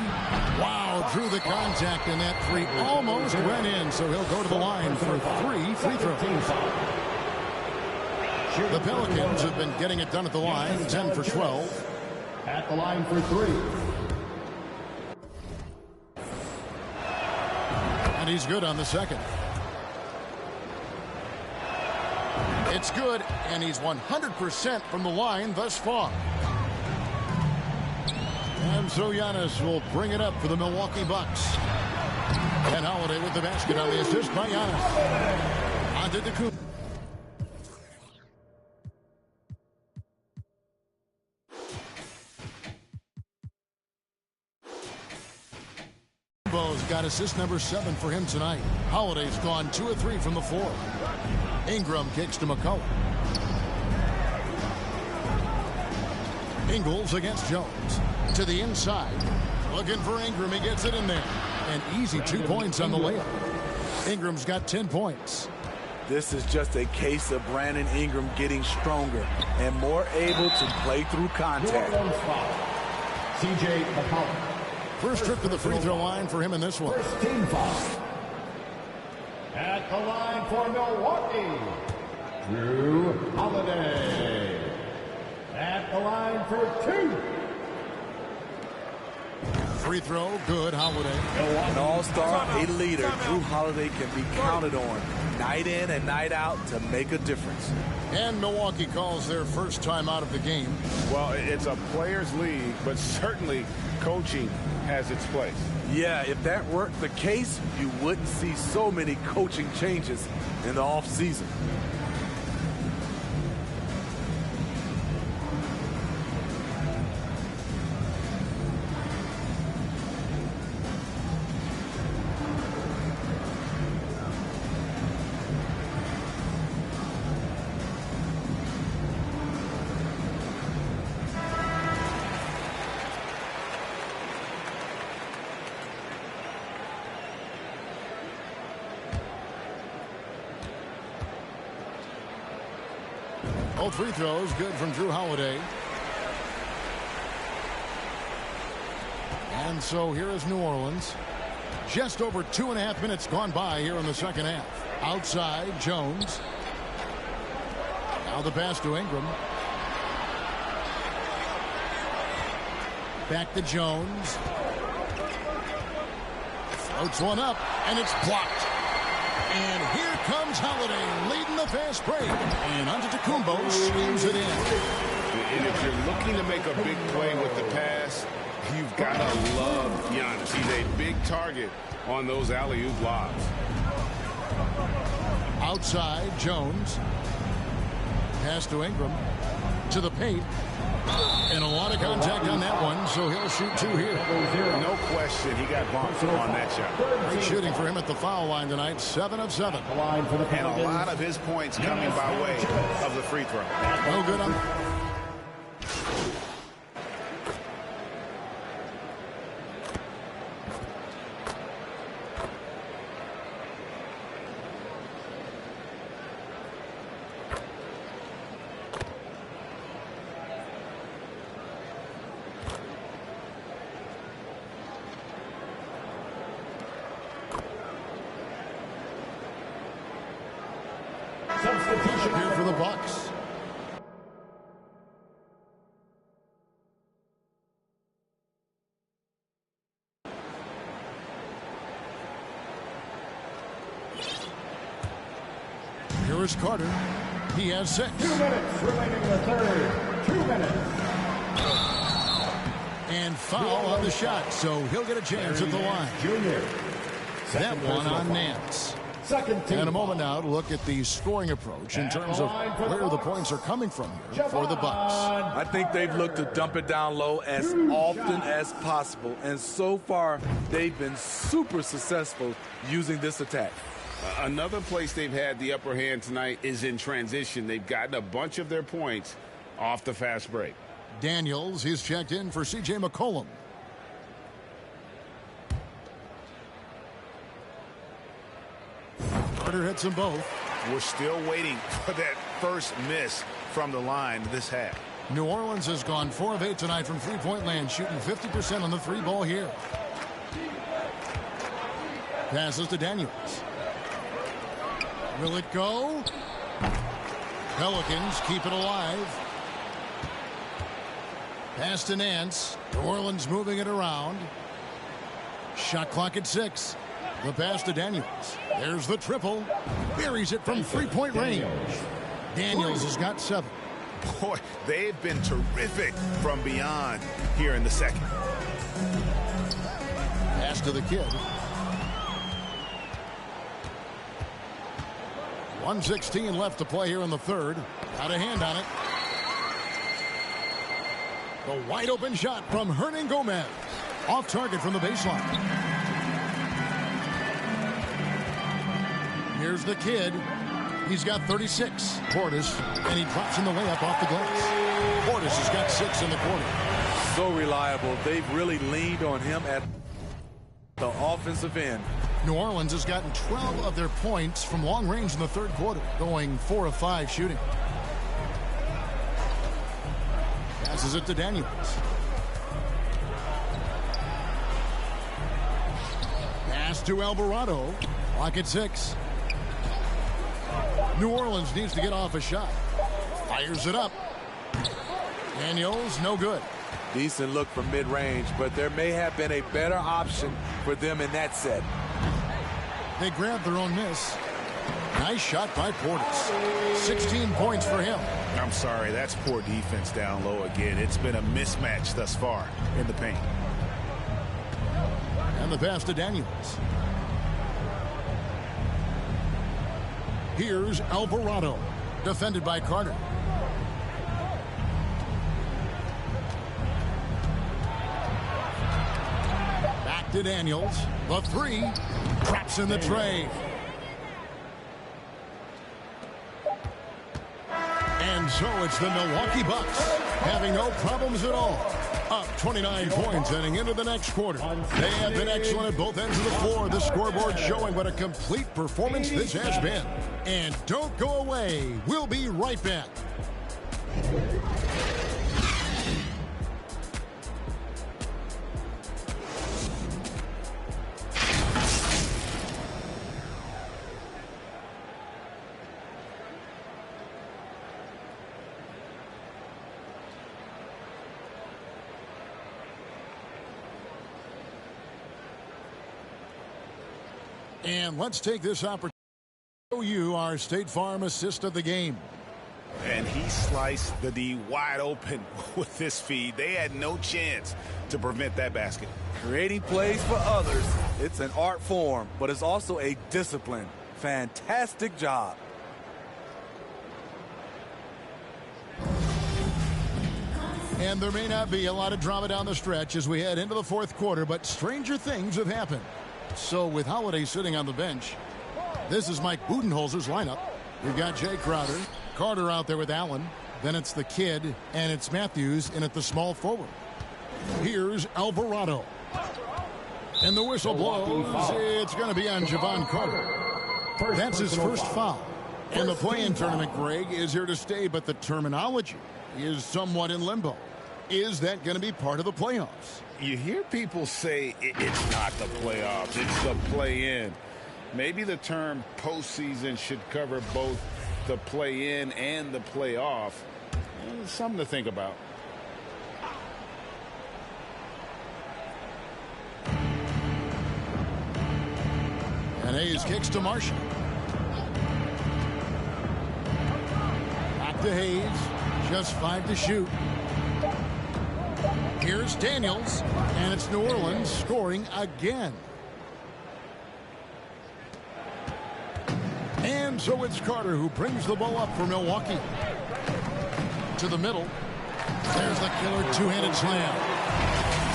Wow, drew the contact, and that 3 almost went in, so he'll go to the line for 3 free throws. The Pelicans have been getting it done at the line, 10 for 12. At the line for 3. And he's good on the second. It's good, and he's 100% from the line thus far. And so Giannis will bring it up for the Milwaukee Bucks. And Holiday with the basket on the assist by Giannis. Antetokounmpo. Got assist number 7 for him tonight. Holiday's gone 2 of 3 from the floor. Ingram kicks to McCollum. Ingles against Jones. To the inside. Looking for Ingram. He gets it in there. An easy 2 points on the layup. Ingram's got 10 points. This is just a case of Brandon Ingram getting stronger and more able to play through contact. C.J. McCollum. First trip to the free throw line for him in this one. First team foul. At the line for Milwaukee, Drew Holiday. At the line for 2. Free throw, good, Holiday. An all-star, a leader, Drew Holiday can be counted on night in and night out to make a difference. And Milwaukee calls their first time out of the game. Well, it's a players' league, but certainly coaching has its place. Yeah, if that weren't the case, you wouldn't see so many coaching changes in the offseason. Both free throws good from Drew Holiday. And so here is New Orleans. Just over 2.5 minutes gone by here in the second half. Outside, Jones. Now the pass to Ingram. Back to Jones. Floats one up, and it's blocked. And here comes Holiday leading the fast break. And Antetokounmpo slams it in. And if you're looking to make a big play with the pass, you've got to love Giannis. He's a big target on those alley-oop lobs. Outside, Jones. Pass to Ingram. To the paint. And a lot of contact on that one, so he'll shoot 2 here. No question, he got bumped on that shot. Great shooting for him at the foul line tonight, 7 of 7. And a lot of his points coming by way of the free throw. No good on. Here for the Bucks. Here is Carter. He has 6. 2 minutes remaining in the third. 2 minutes. And foul on the shot, so he'll get a chance at the line. Junior. That one on Nance. Second team. And a moment now to look at the scoring approach in terms of where the points are coming from here for the Bucks. I think they've looked to dump it down low as often as possible. And so far, they've been super successful using this attack. Another place they've had the upper hand tonight is in transition. They've gotten a bunch of their points off the fast break. Daniels is checked in for C.J. McCollum. Carter hits them both. We're still waiting for that first miss from the line this half. New Orleans has gone 4 of 8 tonight from three-point land, shooting 50% on the 3-ball here. Passes to Daniels. Will it go? Pelicans keep it alive. Pass to Nance. New Orleans moving it around. Shot clock at 6. The pass to Daniels. There's the triple. Buries it from three-point range. Daniels has got 7. Boy, they've been terrific from beyond here in the second. Pass to the kid. 1:16 left to play here in the third. Got a hand on it. The wide open shot from Hernan Gomez. Off target from the baseline. Here's the kid. He's got 36. Portis, and he drops in the layup off the glass. Portis has got 6 in the quarter. So reliable. They've really leaned on him at the offensive end. New Orleans has gotten 12 of their points from long range in the third quarter, going 4 of 5 shooting. Passes it to Daniels. Pass to Alvarado. Clock at 6. New Orleans needs to get off a shot. Fires it up. Daniels, no good. Decent look from mid-range, but there may have been a better option for them in that set. They grabbed their own miss. Nice shot by Portis. 16 points for him. I'm sorry, that's poor defense down low again. It's been a mismatch thus far in the paint. And the pass to Daniels. Here's Alvarado, defended by Carter. Back to Daniels. The 3. Traps in the tray. And so it's the Milwaukee Bucks having no problems at all. Up 29 points heading into the next quarter. They have been excellent at both ends of the floor. The scoreboard showing what a complete performance this has been. And don't go away. We'll be right back. And let's take this opportunity to show you our State Farm assist of the game. And he sliced the D wide open with this feed. They had no chance to prevent that basket. Creating plays for others, it's an art form, but it's also a discipline. Fantastic job. And there may not be a lot of drama down the stretch as we head into the fourth quarter, but stranger things have happened. So with Holiday sitting on the bench, this is Mike Budenholzer's lineup. We've got Jay Crowder, Carter out there with Allen. Then it's the kid, and it's Matthews in at the small forward. Here's Alvarado. And the whistle blows. It's going to be on Javon Carter. That's his first foul. And the play-in tournament, Greg, is here to stay, but the terminology is somewhat in limbo. Is that going to be part of the playoffs? You hear people say it's not the playoffs, it's the play-in. Maybe the term postseason should cover both the play-in and the playoff. Something to think about. And Hayes kicks to Marshall. Back to Hayes. Just 5 to shoot. Here's Daniels, and it's New Orleans scoring again. And so it's Carter who brings the ball up for Milwaukee. To the middle. There's the killer two-handed slam.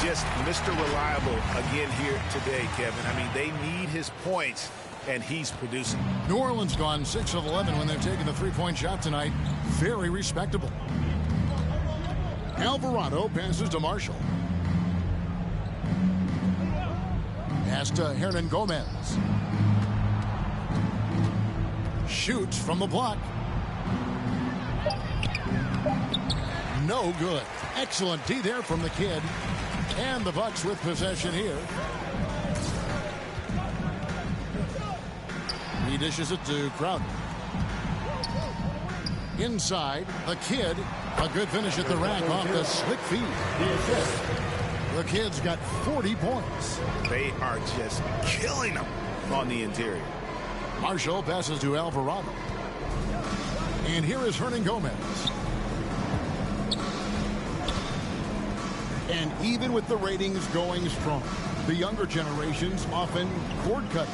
Just Mr. Reliable again here today, Kevin. I mean, they need his points, and he's producing. New Orleans gone 6 of 11 when they're taking the three-point shot tonight. Very respectable. Alvarado passes to Marshall. Pass to Hernan Gomez. Shoots from the block. No good. Excellent D there from the kid. And the Bucks with possession here. He dishes it to Crowder. Inside, the kid. A good finish at the rack off the slick feed. The kid's got 40 points. They are just killing them on the interior. Marshall passes to Alvarado. And here is Hernan Gomez. And even with the ratings going strong, the younger generations often cord cutting.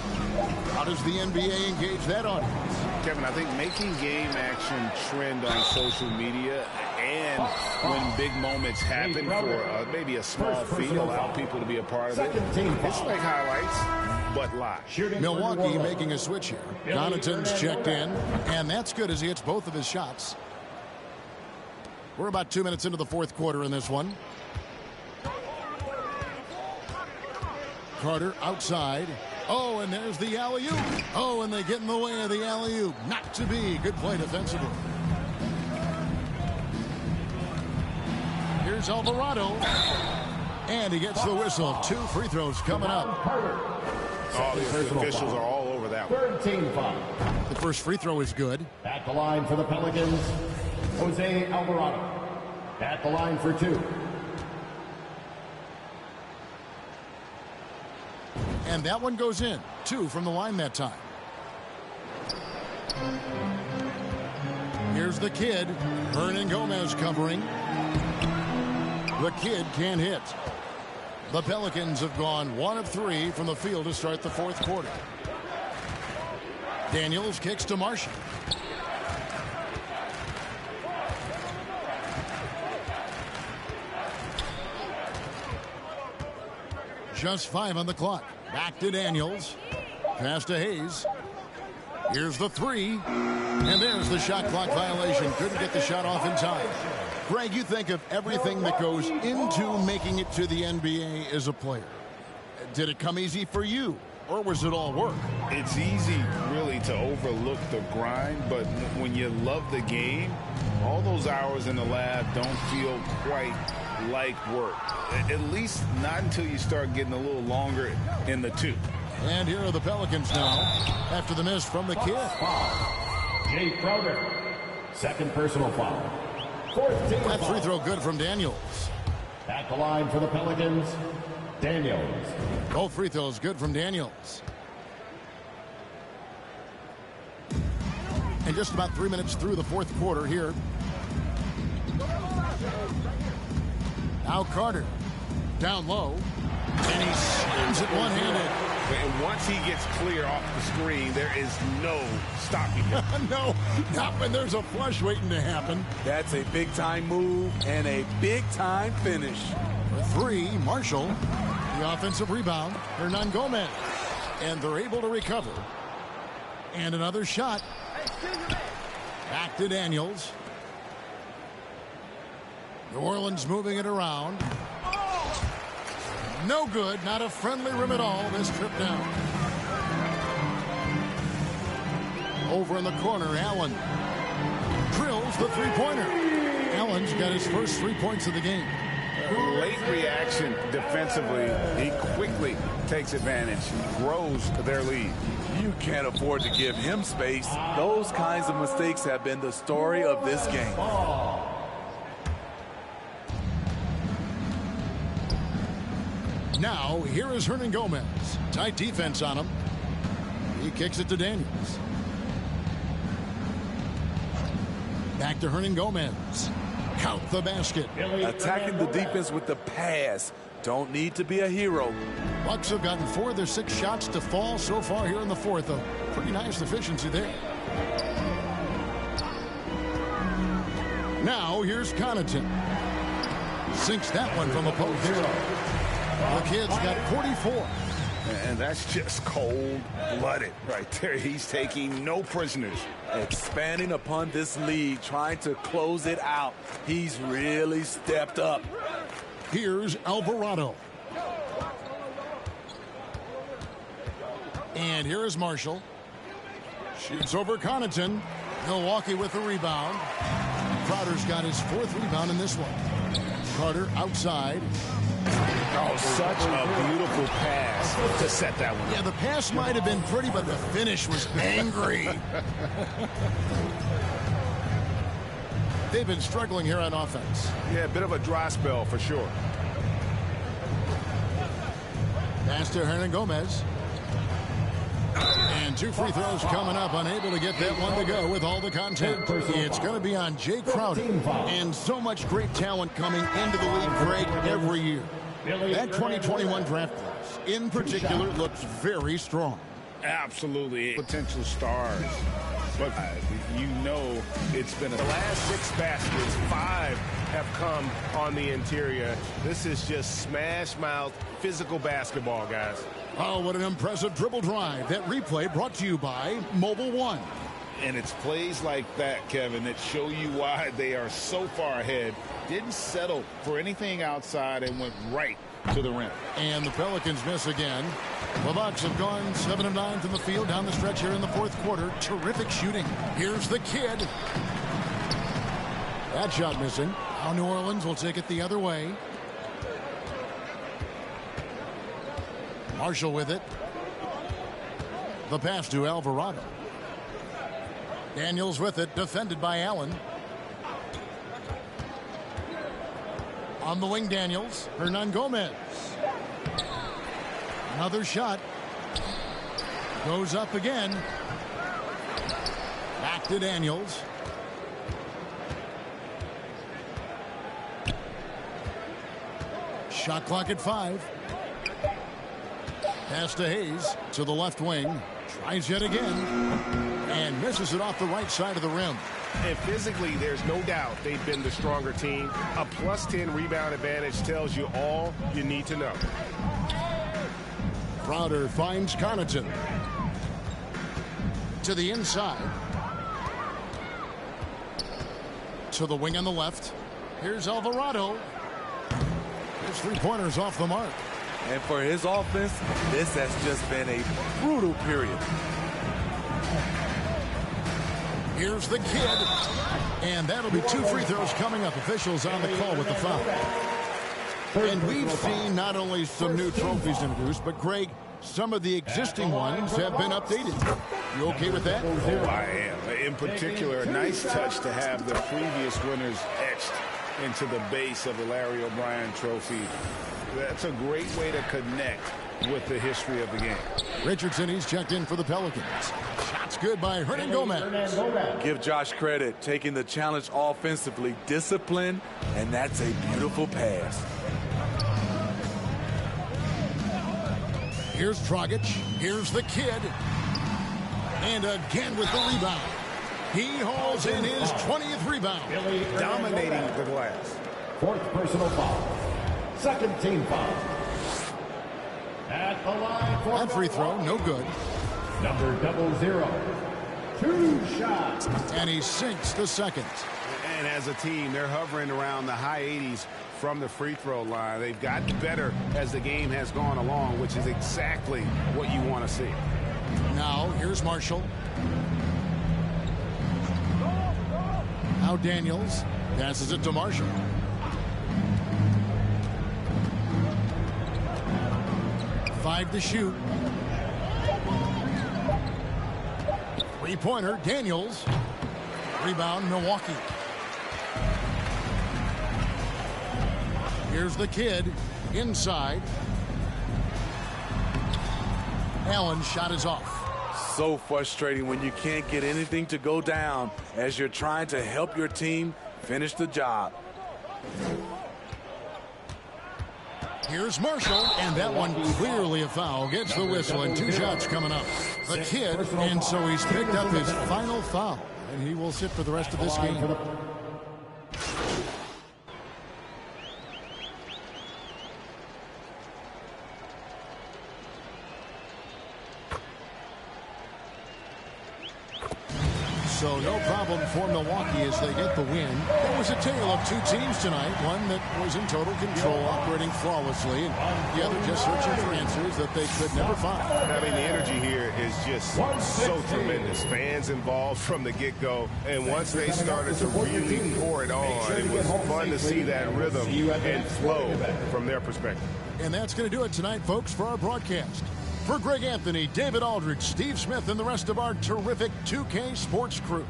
How does the NBA engage that audience? Kevin, I think making game action trend on social media and when big moments happen for maybe a small fee, allow people to be a part of it. It's like highlights, but live. Milwaukee making a switch here. Connaughton's checked in, and that's good as he hits both of his shots. We're about 2 minutes into the fourth quarter in this one. Carter outside. Oh, and there's the alley-oop. Oh, and they get in the way of the alley-oop. Not to be. Good play defensively. Here's Alvarado. And he gets the whistle. 2 free throws coming up. Oh, the officials are all over that one. Third team foul. The first free throw is good. At the line for the Pelicans, Jose Alvarado. At the line for 2. And that one goes in. 2 from the line that time. Here's the kid. Hernan Gomez covering. The kid can't hit. The Pelicans have gone 1 of 3 from the field to start the fourth quarter. Daniels kicks to Marshall. Just 5 on the clock. Back to Daniels. Pass to Hayes. Here's the 3. And there's the shot clock violation. Couldn't get the shot off in time. Greg, you think of everything that goes into making it to the NBA as a player. Did it come easy for you, or was it all work? It's easy, really, to overlook the grind, but when you love the game, all those hours in the lab don't feel quite like work. At least not until you start getting a little longer in the tooth. And here are the Pelicans now, after the miss from the kid. Jay Crowder, second personal foul. Fourth team that foul. Free throw good from Daniels. At the line for the Pelicans, Daniels. Both free throws good from Daniels. And just about 3 minutes through the fourth quarter here. Now Carter, down low, and he slams it one-handed. And once he gets clear off the screen, there is no stopping him. No, not when there's a flush waiting to happen. That's a big-time move and a big-time finish. For three, Marshall, the offensive rebound, Hernan Gomez. And they're able to recover. And another shot. Back to Daniels. New Orleans moving it around. No good. Not a friendly rim at all this trip down. Over in the corner, Allen drills the three-pointer. Allen's got his first 3 points of the game. Late reaction defensively. He quickly takes advantage. He grows their lead. You can't afford to give him space. Those kinds of mistakes have been the story of this game. Now, here is Hernan Gomez. Tight defense on him. He kicks it to Daniels. Back to Hernan Gomez. Count the basket. Attacking the defense with the pass. Don't need to be a hero. Bucks have gotten 4 of their 6 shots to fall so far here in the fourth. A pretty nice efficiency there. Now, here's Connaughton. Sinks that one from the post. The kid's got 44. And that's just cold-blooded right there. He's taking no prisoners. Expanding upon this lead, trying to close it out. He's really stepped up. Here's Alvarado. And here is Marshall. Shoots over Connaughton. Milwaukee with the rebound. Crowder's got his 4th rebound in this one. Carter outside. Oh, such a beautiful pass to set that one. Yeah, the pass might have been pretty, but the finish was angry. They've been struggling here on offense. Yeah, a bit of a dry spell for sure. Pass to Hernan Gomez. And 2 free throws coming up. Unable to get that one to go with all the content. It's going to be on Jay Crowder. And so much great talent coming into the league, Greg, every year. That 2021 draft class, in particular, looks very strong. Absolutely. Potential stars. But you know it's been the last 6 baskets, 5 have come on the interior. This is just smash mouth physical basketball, guys. Oh, what an impressive dribble drive. That replay brought to you by Mobile One. And it's plays like that, Kevin, that show you why they are so far ahead. Didn't settle for anything outside and went right to the rim. And the Pelicans miss again. The Bucks have gone 7 of 9 from the field down the stretch here in the fourth quarter. Terrific shooting. Here's the kid. That shot missing. Now New Orleans will take it the other way. Marshall with it. The pass to Alvarado. Daniels with it, defended by Allen. On the wing, Daniels. Hernan Gomez. Another shot. Goes up again. Back to Daniels. Shot clock at 5. Pass to Hayes to the left wing. Tries yet again. And misses it off the right side of the rim. And physically, there's no doubt they've been the stronger team. A +10 rebound advantage tells you all you need to know. Crowder finds Connaughton. To the inside. To the wing on the left. Here's Alvarado. His 3-pointers off the mark. And for his offense, this has just been a brutal period. Here's the kid. And that'll be 2 free throws coming up. Officials on the call with the foul. And we've seen not only some new trophies introduced, but Greg, some of the existing ones have been updated. You okay with that? Oh, I am. In particular, a nice touch to have the previous winners etched into the base of the Larry O'Brien trophy. That's a great way to connect with the history of the game. Richardson, he's checked in for the Pelicans. Shot's good by Hernan Gomez. Give Josh credit, taking the challenge offensively, discipline, and that's a beautiful pass. Here's Dragic. Here's the kid. And again with the rebound. He hauls in his 20th rebound. Dominating the glass. Fourth personal foul. Second team foul. At the line for that free throw, no good. Number 00. 2 shots. And he sinks the second. And as a team, they're hovering around the high 80s from the free throw line. They've gotten better as the game has gone along, which is exactly what you want to see. Now, here's Marshall. Now Daniels passes it to Marshall. Five to shoot. Three-pointer, Daniels. Rebound, Milwaukee. Here's the kid inside. Allen's shot is off. So frustrating when you can't get anything to go down as you're trying to help your team finish the job. Here's Marshall, and that one clearly a foul. Gets the whistle, and 2 shots coming up. The kid, and so he's picked up his final foul, and he will sit for the rest of this game. So no problem for Milwaukee as they get the win. It was a tale of 2 teams tonight. One that was in total control, operating flawlessly, and the other just searching for answers that they could never find. I mean, the energy here is just so tremendous. Fans involved from the get-go, and once they started to really pour it on, it was fun to see that rhythm and flow from their perspective. And that's going to do it tonight, folks, for our broadcast. For Greg Anthony, David Aldridge, Steve Smith, and the rest of our terrific 2K Sports crew.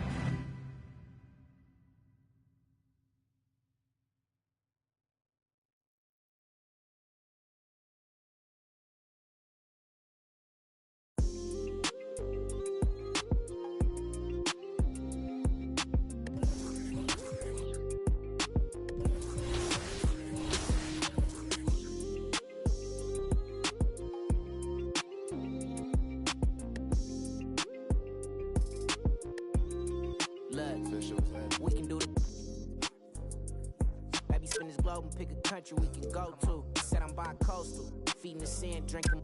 We can do it. Maybe spin this globe and pick a country we can go to. Said I'm bi-coastal, feeding the sand, drinking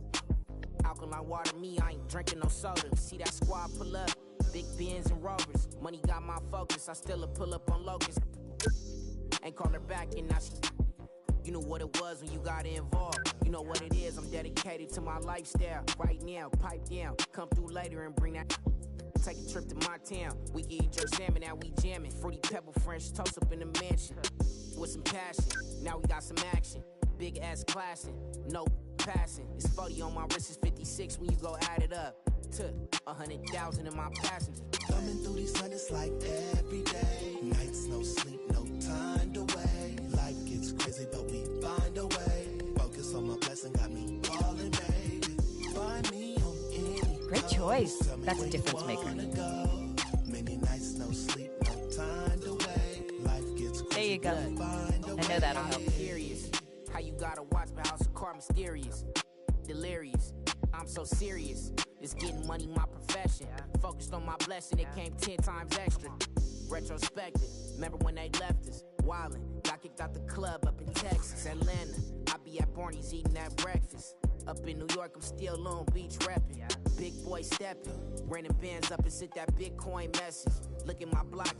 alkaline water. Me, I ain't drinking no soda. See that squad pull up, big Benz and Rovers. Money got my focus, I still pull up on Locust. Ain't call her back and now she. You know what it was when you got involved. You know what it is, I'm dedicated to my lifestyle. Right now, pipe down, come through later and bring that. Take a trip to my town. We can eat jerk salmon, now we jamming. Fruity pebble French toast up in the mansion. With some passion, now we got some action. Big ass classing, no passing. It's 40 on my wrist, it's 56 when you go add it up. To 100,000 in my passenger. Coming through these hundreds like every day. Nights, no sleep, no time to wait. Life gets crazy, but we find a way. Focus on my blessing, got me calling, baby. Find me on any. Great choice. That's a difference maker. Many nights, no sleep, no time to wait. Life gets crazy. There you go. I know that'll help. Curious how you gotta watch my house of car mysterious. Delirious. I'm so serious. It's getting money, my profession. Focused on my blessing, it came 10 times extra. Retrospective, remember when they left us? Wildin', got kicked out the club up in Texas, Atlanta. I be at Barney's eating that breakfast. Up in New York, I'm still Long Beach reppin'. Big boy steppin', renting bands up and sent that Bitcoin message. Look at my block,